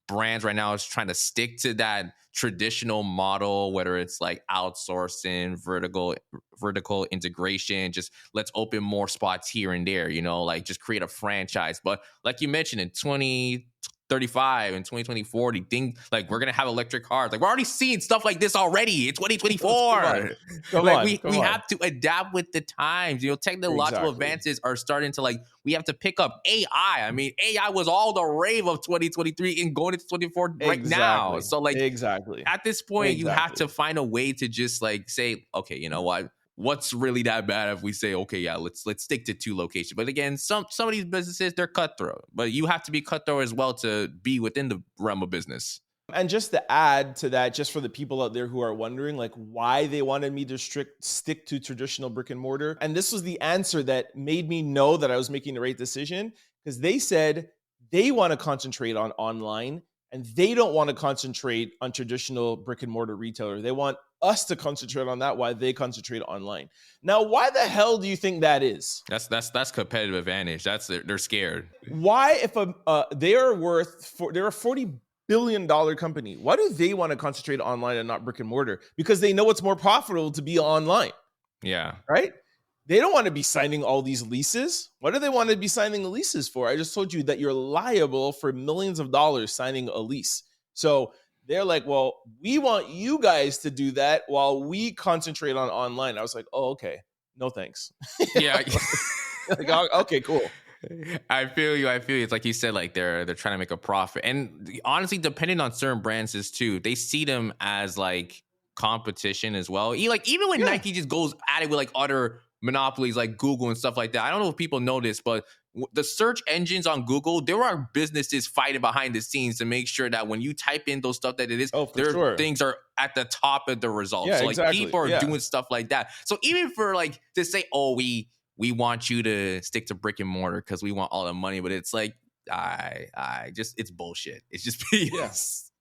brands right now is trying to stick to that traditional model, whether it's like outsourcing, vertical integration, just let's open more spots here and there, you know, like just create a franchise. But like you mentioned, in 2035 and 2024, things like we're gonna have electric cars. Like we're already seeing stuff like this already in 2024. We have to adapt with the times. You know, technological advances are starting to, like, we have to pick up AI. I mean, AI was all the rave of 2023 and going into 2024 right now. So like at this point, you have to find a way to just like say, okay, you know what? What's really that bad if we say, okay, yeah, let's stick to 2 locations. But again, some of these businesses, they're cutthroat, but you have to be cutthroat as well to be within the realm of business. And just to add to that, just for the people out there who are wondering like why they wanted me to stick to traditional brick and mortar, and this was the answer that made me know that I was making the right decision, because they said they want to concentrate on online and they don't want to concentrate on traditional brick and mortar retailer. They want us to concentrate on that while they concentrate online. Now, why the hell do you think that is? That's competitive advantage. They're scared. Why, if they're a $40 billion company, why do they want to concentrate online and not brick and mortar? Because they know it's more profitable to be online. Yeah. Right? They don't want to be signing all these leases. What do they want to be signing the leases for? I just told you that you're liable for millions of dollars signing a lease. So they're like, well, we want you guys to do that while we concentrate on online. I was like, oh, okay. No, thanks. Yeah. Like, okay, cool. I feel you. It's like you said, like they're trying to make a profit. And honestly, depending on certain brands is too, they see them as like competition as well. Even when Nike just goes at it with like other monopolies like Google and stuff like that. I don't know if people know this, but the search engines on Google, there are businesses fighting behind the scenes to make sure that when you type in those stuff that it is, things are at the top of the results. Yeah, so like people are doing stuff like that. So even for like to say, oh, we want you to stick to brick and mortar because we want all the money, but it's like, it's bullshit. It's just BS. Yes.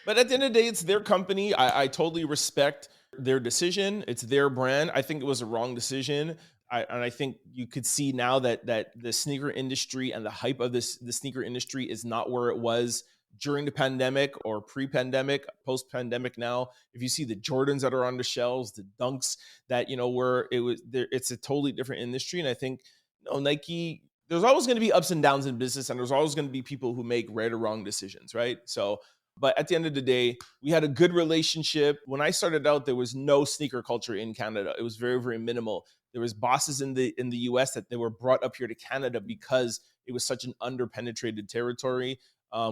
But at the end of the day, it's their company. I totally respect their decision. It's their brand. I think it was a wrong decision. And I think you could see now that the sneaker industry and the hype of the sneaker industry is not where it was during the pandemic or pre-pandemic, post-pandemic now. If you see the Jordans that are on the shelves, the Dunks that, you know, it's a totally different industry. And I think, you know, Nike, there's always going to be ups and downs in business, and there's always going to be people who make right or wrong decisions, right? So, but at the end of the day, we had a good relationship. When I started out, there was no sneaker culture in Canada. It was very, very minimal. There was bosses in the US that they were brought up here to Canada because it was such an underpenetrated territory.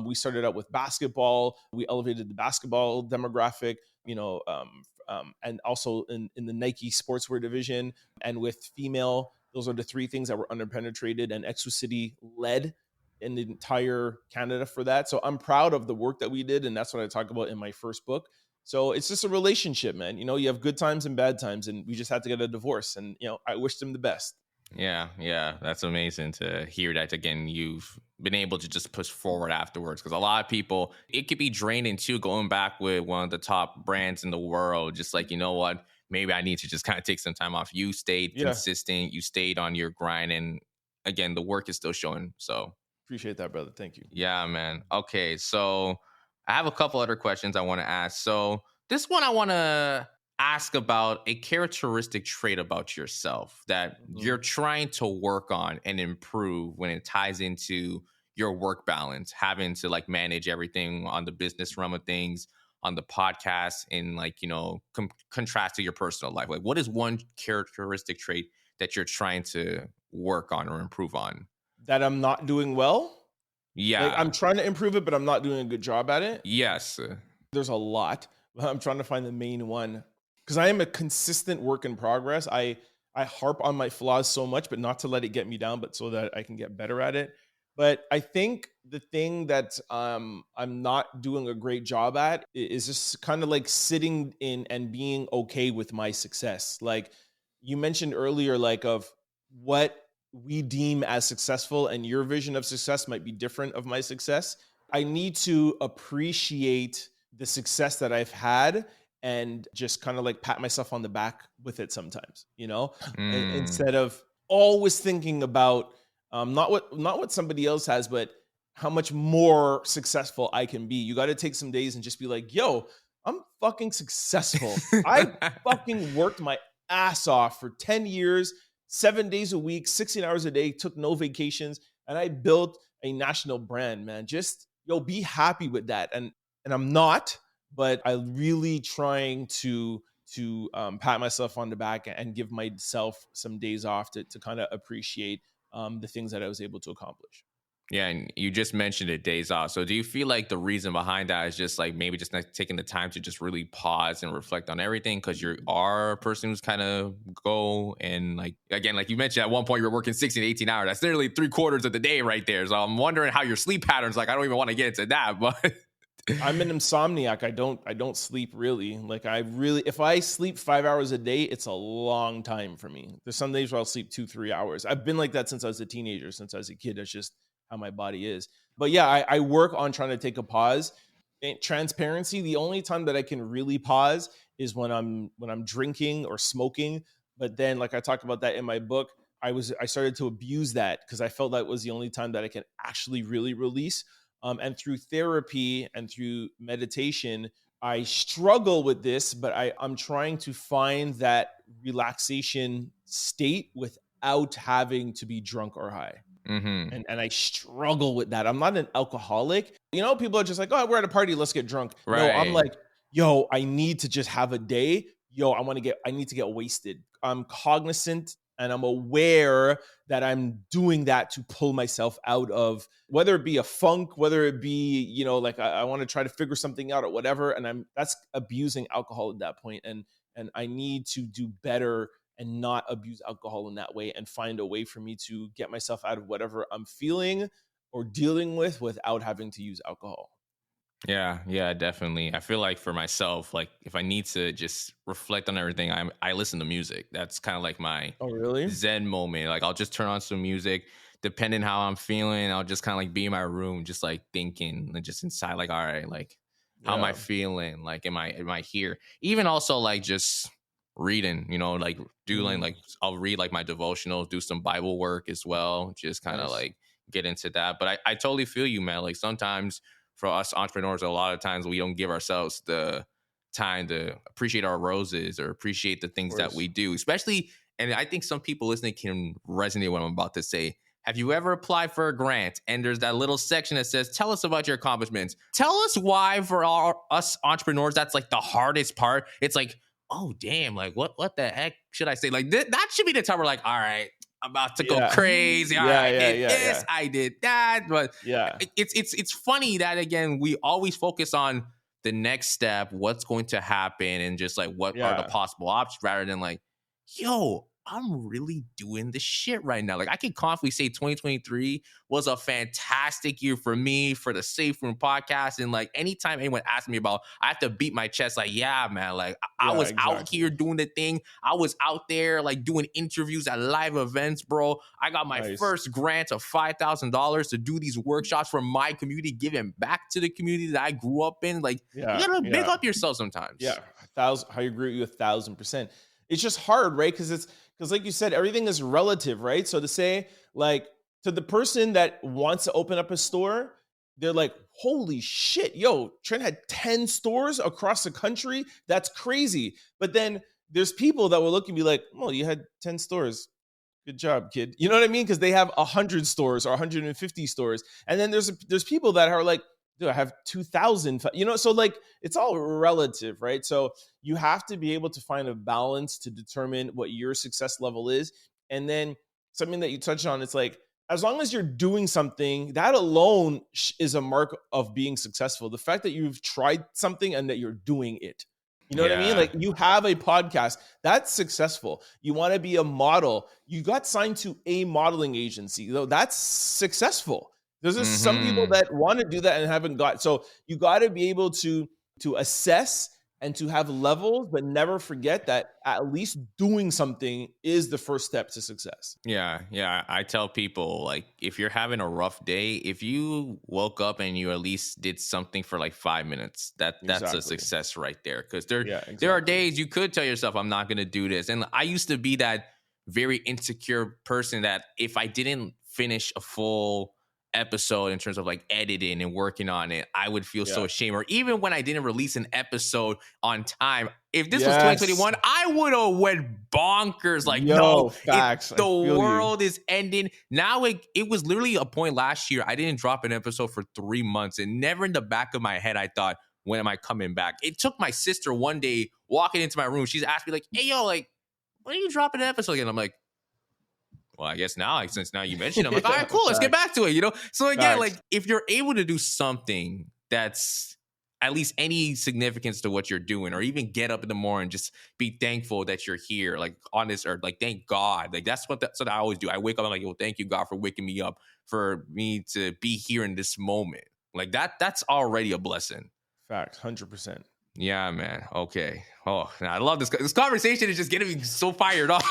We started out with basketball. We elevated the basketball demographic, and also in the Nike sportswear division and with female. Those are the three things that were underpenetrated, and Exclucity led in the entire Canada for that. So I'm proud of the work that we did, and that's what I talk about in my first book. So it's just a relationship, man. You have good times and bad times, and we just had to get a divorce. And I wish them the best. Yeah, that's amazing to hear that. Again, you've been able to just push forward afterwards, because a lot of people, it could be draining too, going back with one of the top brands in the world, just like, you know what, maybe I need to just kind of take some time off. You stayed Yeah, consistent, you stayed on your grind, and again, the work is still showing. So appreciate that, brother. Thank you. yeah, man. Okay, so I have a couple other questions I want to ask. So this one I want to ask about a characteristic trait about yourself that you're trying to work on and improve when it ties into your work balance, having to like manage everything on the business realm of things, on the podcast, and like, contrast to your personal life. Like, what is one characteristic trait that you're trying to work on or improve on? That I'm not doing well. Like, Yeah. I'm trying to improve it, but I'm not doing a good job at it. Yes. There's a lot. I'm trying to find the main one because I am a consistent work in progress. I harp on my flaws so much, but not to let it get me down, but so that I can get better at it. But I think the thing that I'm not doing a great job at is just kind of like sitting in and being okay with my success. Like you mentioned earlier, like of what we deem as successful, and your vision of success might be different of my success. I need to appreciate the success that I've had and just kind of like pat myself on the back with it sometimes, Mm. instead of always thinking about not what somebody else has, but how much more successful I can be. You got to take some days and just be like, yo, I'm fucking successful. I fucking worked my ass off for 10 years, 7 days a week, 16 hours a day, took no vacations, and I built a national brand, man. Just be happy with that. And I'm not, but I'm really trying to pat myself on the back and give myself some days off to kind of appreciate the things that I was able to accomplish. Yeah, and you just mentioned it, days off. So do you feel like the reason behind that is just like maybe just not taking the time to just really pause and reflect on everything, because you are a person who's kind of go and like, again, like you mentioned at one point you were working 16 to 18 hours. That's literally 3/4 of the day right there. So I'm wondering how your sleep patterns, like I don't even want to get into that, but I'm an insomniac. I don't sleep really. Like if I sleep 5 hours a day, it's a long time for me. There's some days where I'll sleep 2-3 hours. I've been like that since I was a teenager, since I was a kid. That's just how my body is. But yeah, I work on trying to take a pause. And transparency, the only time that I can really pause is when I'm drinking or smoking. But then, like I talk about that in my book, I started to abuse that because I felt that was the only time that I can actually really release. And through therapy and through meditation, I struggle with this, but I'm trying to find that relaxation state without having to be drunk or high. mm-hmm. And I struggle with that. I'm not an alcoholic. People are just like, oh, we're at a party, let's get drunk. No, I'm Right. like, yo, I need to just have a day. Yo, I need to get wasted. I'm cognizant and I'm aware that I'm doing that to pull myself out of, whether it be a funk, whether it be, like I want to try to figure something out or whatever. And that's abusing alcohol at that point. And I need to do better and not abuse alcohol in that way, and find a way for me to get myself out of whatever I'm feeling or dealing with without having to use alcohol. Yeah, definitely. I feel like for myself, like if I need to just reflect on everything, I listen to music. That's kind of like my Oh, really? zen moment. Like I'll just turn on some music, depending how I'm feeling. I'll just kind of like be in my room, just like thinking and just inside, like, all right, like how am I Yeah. feeling? Like am I here? Even also like just reading, like doing Mm, like I'll read like my devotionals, do some Bible work as well, just kind of nice. like get into that. But I totally feel you, man. Like sometimes for us entrepreneurs, a lot of times we don't give ourselves the time to appreciate our roses or appreciate the Of things that course. we do, especially. And I think some people listening can resonate with what I'm about to say. Have you ever applied for a grant and there's that little section that says, tell us about your accomplishments? Tell us why for us entrepreneurs, that's like the hardest part. It's like, oh, damn, like what the heck should I say? Like that should be the time we're like, all right, about to go Yeah. crazy. All right, Yeah, I yeah, did yeah, this, yeah. I did that. But Yeah. it's funny that again we always focus on the next step, what's going to happen, and just like what are the Yeah. possible options, rather than like, yo, I'm really doing the shit right now. Like I can confidently say 2023 was a fantastic year for me, for the Safe Room podcast. And like anytime anyone asks me about, I have to beat my chest, like, yeah, man, like I Yeah, was out exactly. here doing the thing. I was out there like doing interviews at live events, bro. I got my Nice. first grant of $5,000 to do these workshops for my community, giving back to the community that I grew up in. Like you Yeah, gotta big yeah. up yourself sometimes. Yeah, I agree with you 1,000%. It's just hard, right? Because like you said, everything is relative, right? So to say, like, to the person that wants to open up a store, they're like, holy shit, yo, Trent had 10 stores across the country. That's crazy. But then there's people that will look and be like, well, you had 10 stores. Good job, kid. You know what I mean? Because they have 100 stores or 150 stores. And then there's people that are like, dude, I have 2,000. You know, so like it's all relative, right? So you have to be able to find a balance to determine what your success level is. And then something that you touched on, it's like, as long as you're doing something, that alone is a mark of being successful. The fact that you've tried something and that you're doing it. You know what I mean? Yeah. Like you have a podcast, that's successful. You want to be a model. You got signed to a modeling agency, though that's successful. There's just some people Mm-hmm. that want to do that and haven't got. So you got to be able to assess and to have levels, but never forget that at least doing something is the first step to success. Yeah, yeah. I tell people like if you're having a rough day, if you woke up and you at least did something for like 5 minutes, that's a Exactly. success right there. Because there are Exactly. days you could tell yourself, I'm not gonna do this. And I used to be that very insecure person that if I didn't finish a full episode in terms of like editing and working on it, I would feel so Yeah. ashamed. Or even when I didn't release an episode on time, if this was Yes. 2021, I would have went bonkers. Like, no, Yo, facts. I the feel you. world is ending. Now it was literally a point last year. I didn't drop an episode for 3 months, and never in the back of my head I thought, when am I coming back? It took my sister one day walking into my room. She's asked me like, "Hey yo, like, when are you dropping an episode again?" I'm like, well, I guess now, like, since now you mentioned it, I'm like, all right, cool, let's get Facts. back to it, you know? So again, like Facts. if you're able to do something that's at least any significance to what you're doing, or even get up in the morning, just be thankful that you're here, like on this earth, like thank God. Like that's what I always do. I wake up, I'm like, well, thank you, God, for waking me up, for me to be here in this moment. Like that's already a blessing. Facts. 100%. Yeah, man. Okay. Oh, I love this. This conversation is just getting me so fired up.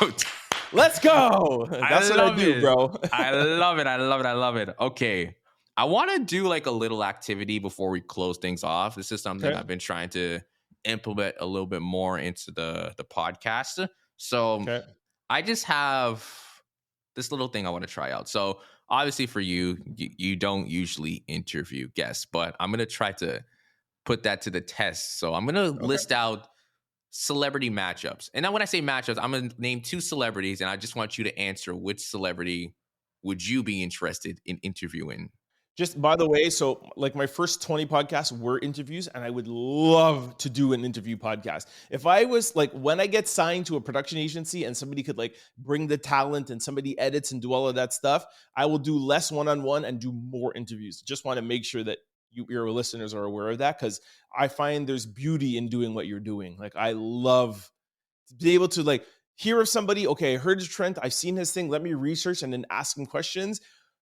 Let's go. That's what I do, it. bro. I love it. I love it. I love it. Okay. I want to do like a little activity before we close things off. This is something Okay. I've been trying to implement a little bit more into the podcast. So Okay. I just have this little thing I want to try out. So obviously for you don't usually interview guests, but I'm going to try to put that to the test. So I'm going to Okay. list out celebrity matchups. And now when I say matchups, I'm going to name two celebrities, and I just want you to answer which celebrity would you be interested in interviewing. Just by the way, so like my first 20 podcasts were interviews, and I would love to do an interview podcast. If I was like, when I get signed to a production agency and somebody could like bring the talent and somebody edits and do all of that stuff, I will do less one-on-one and do more interviews. Just want to make sure that your listeners are aware of that, because I find there's beauty in doing what you're doing. Like I love to be able to like hear of somebody, okay, I heard of Trent, I've seen his thing, let me research and then ask him questions.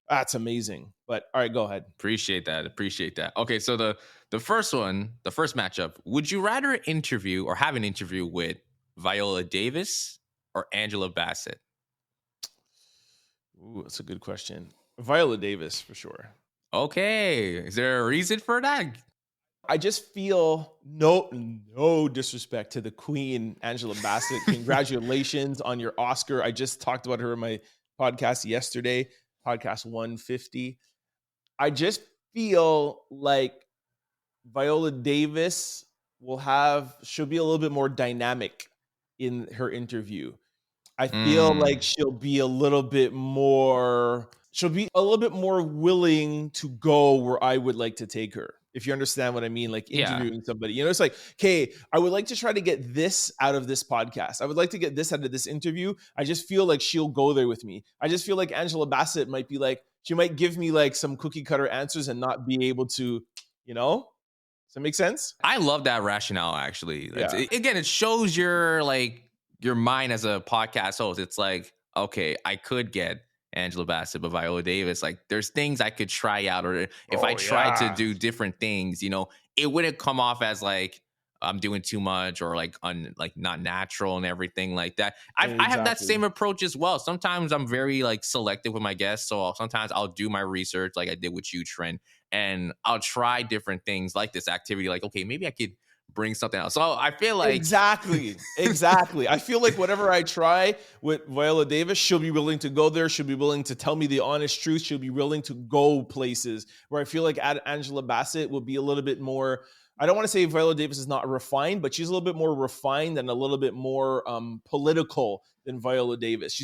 That's amazing. But all right, go ahead. Appreciate that. Appreciate that. Okay, so the first one, the first matchup, would you rather interview or have an interview with Viola Davis or Angela Bassett? Ooh, that's a good question. Viola Davis for sure. Okay. Is there a reason for that? I just feel no disrespect to the Queen, Angela Bassett. Congratulations on your Oscar. I just talked about her in my podcast yesterday, podcast 150. I just feel like Viola Davis she'll be a little bit more dynamic in her interview. I feel like she'll be a little bit more willing to go where I would like to take her. if you understand what I mean, like Yeah. interviewing somebody. You know, it's like, okay, I would like to try to get this out of this podcast. I would like to get this out of this interview. I just feel like she'll go there with me. I just feel like Angela Bassett might be like, she might give me like some cookie cutter answers and not be able to, you know? Does that make sense? I love that rationale, actually. Yeah. Again, it shows your mind as a podcast host. It's like, okay, I could get Angela Bassett, but Viola Davis, like there's things I could try out, or if I tried to do different things, you know, it wouldn't come off as like I'm doing too much or like not natural and everything like that. I have that same approach as well. Sometimes I'm very like selective with my guests, so sometimes I'll do my research like I did with you, Trent, and I'll try different things like this activity. Like, okay, maybe I could bring something else. So I feel like exactly. I feel like whatever I try with Viola Davis, she'll be willing to go there. She'll be willing to tell me the honest truth. She'll be willing to go places where I feel like Angela Bassett will be a little bit more. I don't want to say Viola Davis is not refined, but she's a little bit more refined and a little bit more political than Viola Davis.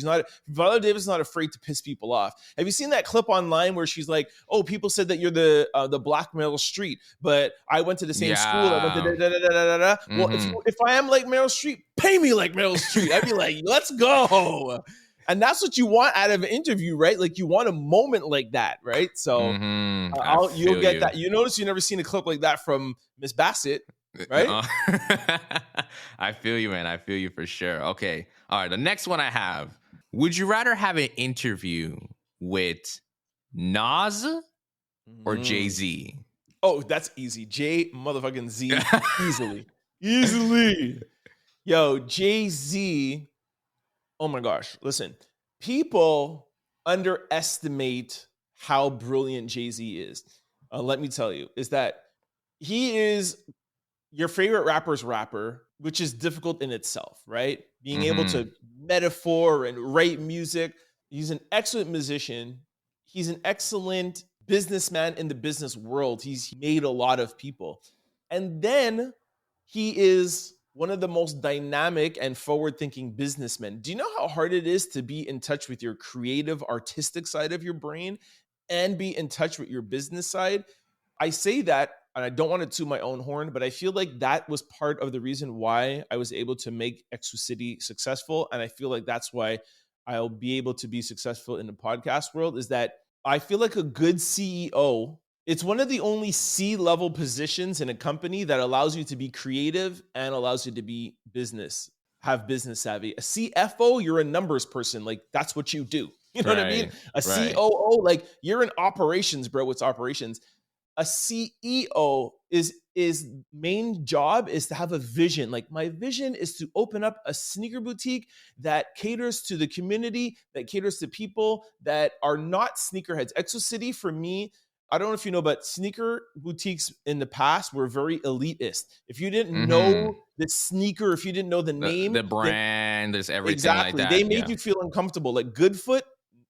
Viola Davis is not afraid to piss people off. Have you seen that clip online where she's like, "Oh, people said that you're the Black Meryl Streep, but I went to the same school. I went to da-da-da-da-da-da. Well, if I am like Meryl Streep, pay me like Meryl Streep." I'd be like, "Let's go." And that's what you want out of an interview, right? Like you want a moment like that, right? So you'll get that. You notice you've never seen a clip like that from Miss Bassett, right? I feel you, man. I feel you for sure. Okay. All right. The next one I have. Would you rather have an interview with Nas or Jay-Z? Oh, that's easy. J motherfucking Z. Easily. Yo, Jay-Z. Oh my gosh. Listen, people underestimate how brilliant Jay-Z is. Let me tell you, is that he is your favorite rapper's rapper, which is difficult in itself, right? Being able to metaphor and write music. He's an excellent musician. He's an excellent businessman in the business world. He's made a lot of people. And then he is one of the most dynamic and forward-thinking businessmen. Do you know how hard it is to be in touch with your creative, artistic side of your brain and be in touch with your business side? I say that, and I don't want to toot my own horn, but I feel like that was part of the reason why I was able to make Exclucity successful. And I feel like that's why I'll be able to be successful in the podcast world, is that I feel like a good CEO, it's one of the only C-level positions in a company that allows you to be creative and allows you to be have business savvy. A CFO, you're a numbers person. Like that's what you do. You know what I mean? A COO, like you're in operations, bro. It's operations. A CEO is main job is to have a vision. Like my vision is to open up a sneaker boutique that caters to the community, that caters to people that are not sneakerheads. Exclucity for me, I don't know if you know, but sneaker boutiques in the past were very elitist. If you didn't know the sneaker, if you didn't know the name, the brand, there's everything exactly, like that. They made you feel uncomfortable. Like Goodfoot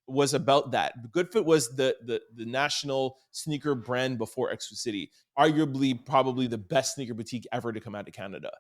was about that. Goodfoot was the national sneaker brand before Exclucity, arguably probably the best sneaker boutique ever to come out of Canada.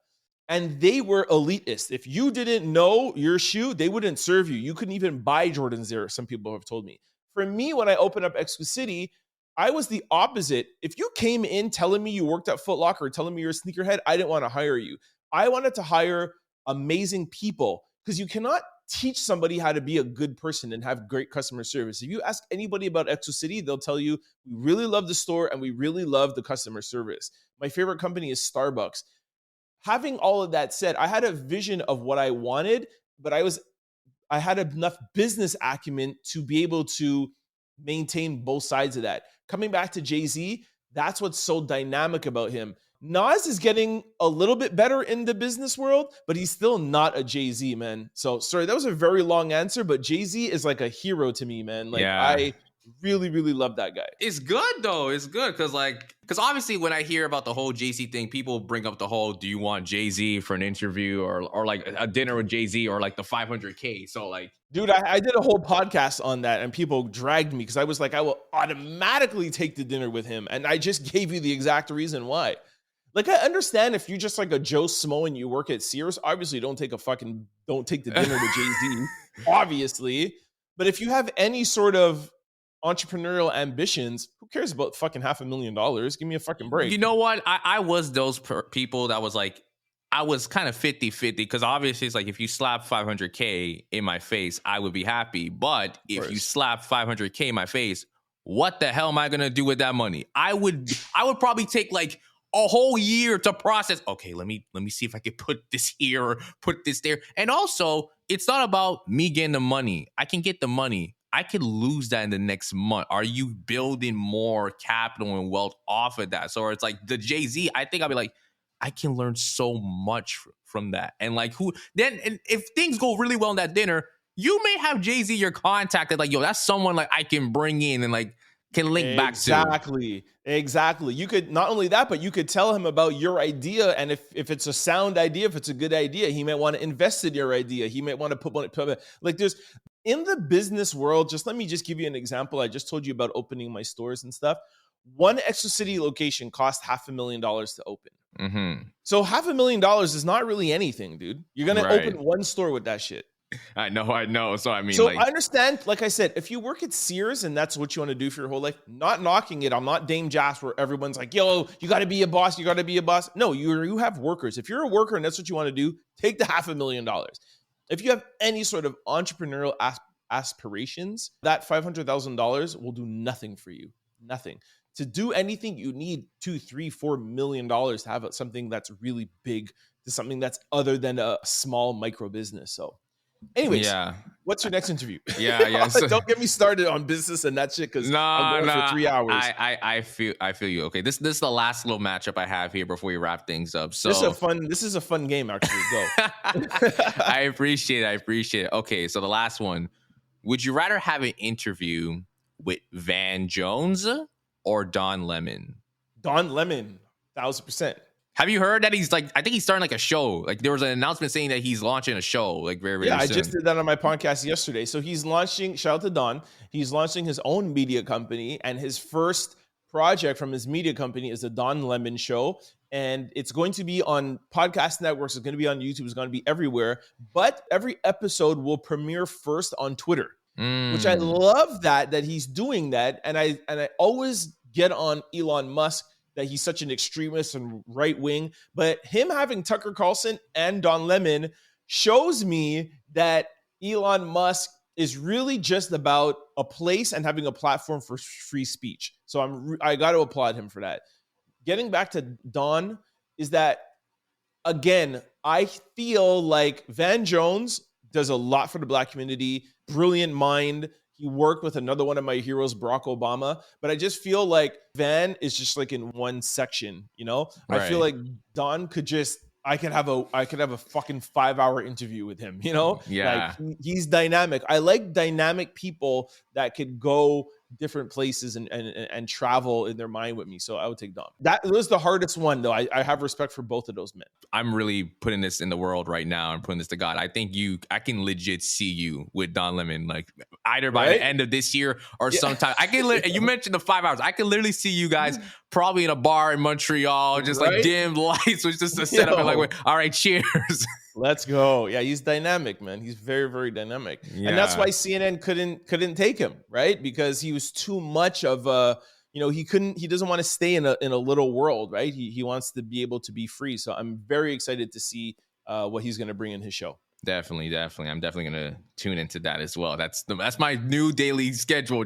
And they were elitist. If you didn't know your shoe, they wouldn't serve you. You couldn't even buy Jordans there, some people have told me. For me, when I opened up Exclucity, I was the opposite. If you came in telling me you worked at Foot Locker or telling me you're a sneakerhead, I didn't want to hire you. I wanted to hire amazing people because you cannot teach somebody how to be a good person and have great customer service. If you ask anybody about Exclucity, they'll tell you, we really love the store and we really love the customer service. My favorite company is Starbucks. Having all of that said, I had a vision of what I wanted, but I had enough business acumen to be able to maintain both sides of that. Coming back to Jay-Z, that's what's so dynamic about him. Nas is getting a little bit better in the business world, but he's still not a Jay-Z, man. So sorry, that was a very long answer, but Jay-Z is like a hero to me, man. Like I really, really love that guy. It's good though. It's good because obviously when I hear about the whole Jay-Z thing, people bring up the whole, do you want Jay-Z for an interview or like a dinner with Jay-Z or like the 500K? So like, dude, I did a whole podcast on that and people dragged me because I was like, I will automatically take the dinner with him. And I just gave you the exact reason why. Like, I understand if you're just like a Joe Smo and you work at Sears, obviously don't take the dinner with Jay-Z, obviously. But if you have any sort of entrepreneurial ambitions, who Who cares about fucking $500,000? Give me a fucking break. You know what? I was those people that was like, I was kind of 50-50 because obviously it's like if you slap 500K in my face, I would be happy. But if you slap 500K in my face, what the hell am I gonna do with that money? I would probably take like a whole year to process. Okay, let me see if I can put this here or put this there. And also, it's not about me getting the money. I can get the money. I could lose that in the next month. Are you building more capital and wealth off of that? So it's like the Jay-Z, I think I'll be like, I can learn so much from that. And like and if things go really well in that dinner, you may have Jay-Z your contact that like, yo, that's someone like I can bring in and like can link back to. Exactly. You could not only that, but you could tell him about your idea. And if it's a sound idea, if it's a good idea, he might want to invest in your idea. He might want to put like there's in the business world. Just let me just give you an example. I just told you about opening my stores and stuff. One Exclucity location cost $500,000 to open. Mm-hmm. So $500,000 is not really anything, dude. You're going to open one store with that shit. I know. So I mean, I understand. Like I said, if you work at Sears and that's what you want to do for your whole life, not knocking it. I'm not Dame Jas where everyone's like, yo, you got to be a boss. You got to be a boss. No, you have workers. If you're a worker and that's what you want to do, take the $500,000. If you have any sort of entrepreneurial aspirations, that $500,000 will do nothing for you. Nothing. To do anything, you need $2, $3, $4 million to have something that's really big, to something that's other than a small micro business. So anyways, what's your next interview? Yeah. Don't get me started on business and that shit because I'm going for 3 hours. I feel you. Okay, this is the last little matchup I have here before we wrap things up. So this is a fun game, actually. Go. I appreciate it. Okay, so the last one. Would you rather have an interview with Van Jones or Don Lemon? Don Lemon, 1,000%. Have you heard that he's like, I think he's starting like a show. Like there was an announcement saying that he's launching a show like very soon. I just did that on my podcast yesterday. So he's launching, shout out to Don, he's launching his own media company, and his first project from his media company is the Don Lemon Show. And it's going to be on podcast networks. It's going to be on YouTube. It's going to be everywhere. But every episode will premiere first on Twitter, which I love that he's doing that. And I always get on Elon Musk that he's such an extremist and right wing, but him having Tucker Carlson and Don Lemon shows me that Elon Musk is really just about a place and having a platform for free speech. So I got to applaud him for that. Getting back to Don is that, again, I feel like Van Jones does a lot for the Black community, brilliant mind. He worked with another one of my heroes, Barack Obama. But I just feel like Van is just like in one section, you know? Right. I feel like Don could just, I could have a fucking 5-hour interview with him, you know? Yeah. Like he's dynamic. I like dynamic people that could go different places and travel in their mind with me. So I would take Don. That was the hardest one, though. I have respect for both of those men. I'm really putting this in the world right now and putting this to God. I think I can legit see you with Don Lemon, like either by the end of this year or sometime. I can. You mentioned the 5 hours. I can literally see you guys probably in a bar in Montreal, just like dim lights, which just a setup. And like, all right, cheers. Let's go. Yeah, he's dynamic, man. He's very, very dynamic. Yeah. And that's why CNN couldn't take him, right? Because he was too much of a, he doesn't want to stay in a little world, right? He wants to be able to be free. So I'm very excited to see what he's going to bring in his show. Definitely. I'm definitely going to tune into that as well. That's my new daily schedule.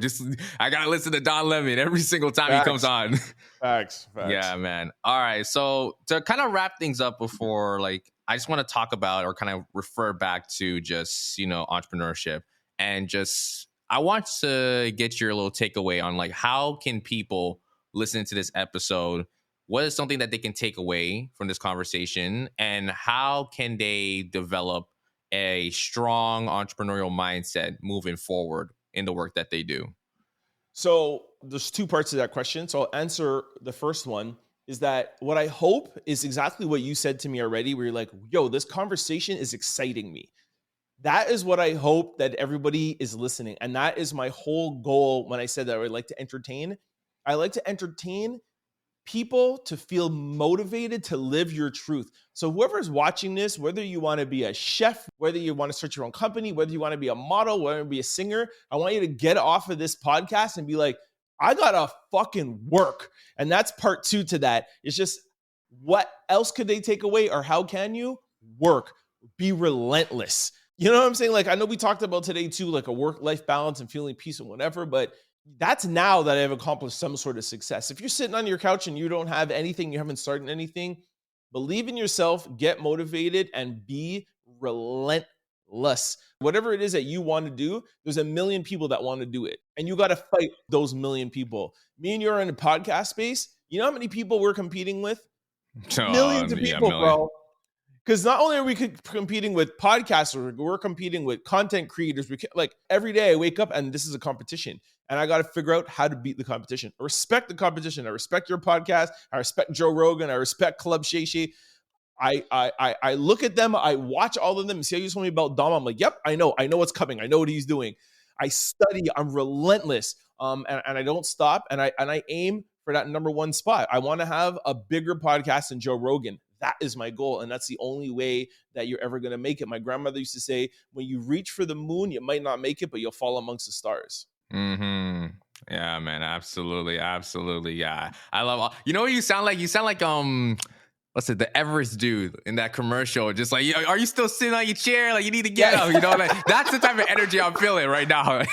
I got to listen to Don Lemon every single time he comes on. Facts. Yeah, man. All right. So to kind of wrap things up before, I just want to talk about or kind of refer back to just, entrepreneurship and just, I want to get your little takeaway on how can people listen to this episode? What is something that they can take away from this conversation, and how can they develop a strong entrepreneurial mindset moving forward in the work that they do? So there's two parts to that question. So I'll answer the first one. Is that what I hope is exactly what you said to me already, where you're like, yo, this conversation is exciting me. That is what I hope that everybody is listening. And that is my whole goal when I said that I would like to entertain. I like to entertain people to feel motivated to live your truth. So whoever's watching this, whether you want to be a chef, whether you want to start your own company, whether you want to be a model, whether you want to be a singer, I want you to get off of this podcast and be like, I gotta fucking work. And that's part 2 to that. It's just, what else could they take away, or how can you work? Be relentless. You know what I'm saying? Like, I know we talked about today too, like a work-life balance and feeling peace and whatever, but that's now that I've accomplished some sort of success. If you're sitting on your couch and you don't have anything, you haven't started anything, believe in yourself, get motivated, and be relentless. Whatever it is that you want to do, there's a million people that want to do it. And you got to fight those million people. Me and you are in the podcast space. You know how many people we're competing with? Millions of people, bro. Because not only are we competing with podcasters, we're competing with content creators. Like, every day I wake up and this is a competition. And I got to figure out how to beat the competition. I respect the competition. I respect your podcast. I respect Joe Rogan. I respect Club Shay Shay. I look at them. I watch all of them. And see how you told me about Dom. I'm like, yep, I know what's coming. I know what he's doing. I study. I'm relentless. And I don't stop. And I aim for that number 1 spot. I want to have a bigger podcast than Joe Rogan. That is my goal. And that's the only way that you're ever going to make it. My grandmother used to say, when you reach for the moon, you might not make it, but you'll fall amongst the stars. Mm-hmm. Yeah, man. Absolutely. Absolutely. Yeah. I love all, you know what you sound like? You sound like, what's it, the Everest dude in that commercial, just like, are you still sitting on your chair? Like, you need to get up, you know? Like, that's the type of energy I'm feeling right now.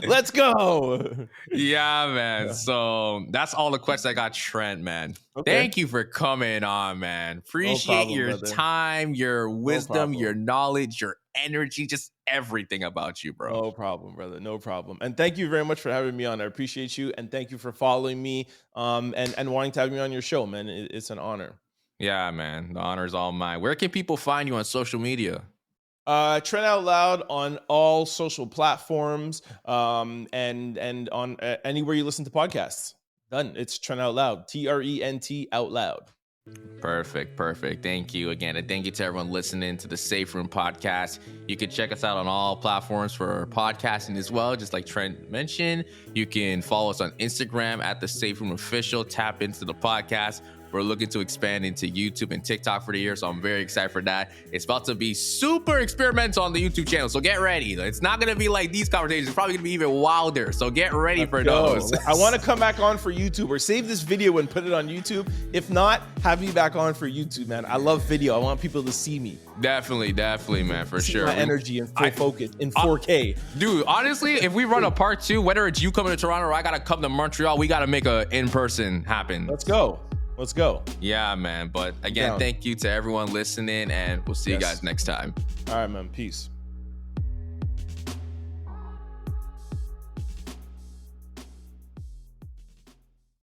Let's go. Yeah, man. So that's all the questions I got, Trent, man. Okay. Thank you for coming on, man. Appreciate your time, your wisdom, your knowledge, your energy, just everything about you, bro. No problem, brother. No problem. And thank you very much for having me on. I appreciate you. And thank you for following me and wanting to have me on your show, man. It's an honor. Yeah, man. The honor is all mine. Where can people find you on social media? Trent Out Loud on all social platforms and on anywhere you listen to podcasts. Done. It's Trent Out Loud. TRENT Out Loud. Perfect. Thank you again. And thank you to everyone listening to the Safe Room podcast. You can check us out on all platforms for podcasting as well, just like Trent mentioned. You can follow us on Instagram at the Safe Room Official. Tap into the podcast. We're looking to expand into YouTube and TikTok for the year, so I'm very excited for that. It's about to be super experimental on the YouTube channel, so get ready. It's not going to be like these conversations. It's probably going to be even wilder, so get ready for those. I want to come back on for YouTube, or save this video and put it on YouTube. If not, have me back on for YouTube, man. I love video. I want people to see me. Definitely, man, for sure. My energy in full focus in 4K. Dude, honestly, if we run a part 2, whether it's you coming to Toronto or I got to come to Montreal, we got to make a in-person happen. Let's go. Yeah, man. But again, thank you to everyone listening, and we'll see you guys next time. All right, man. Peace.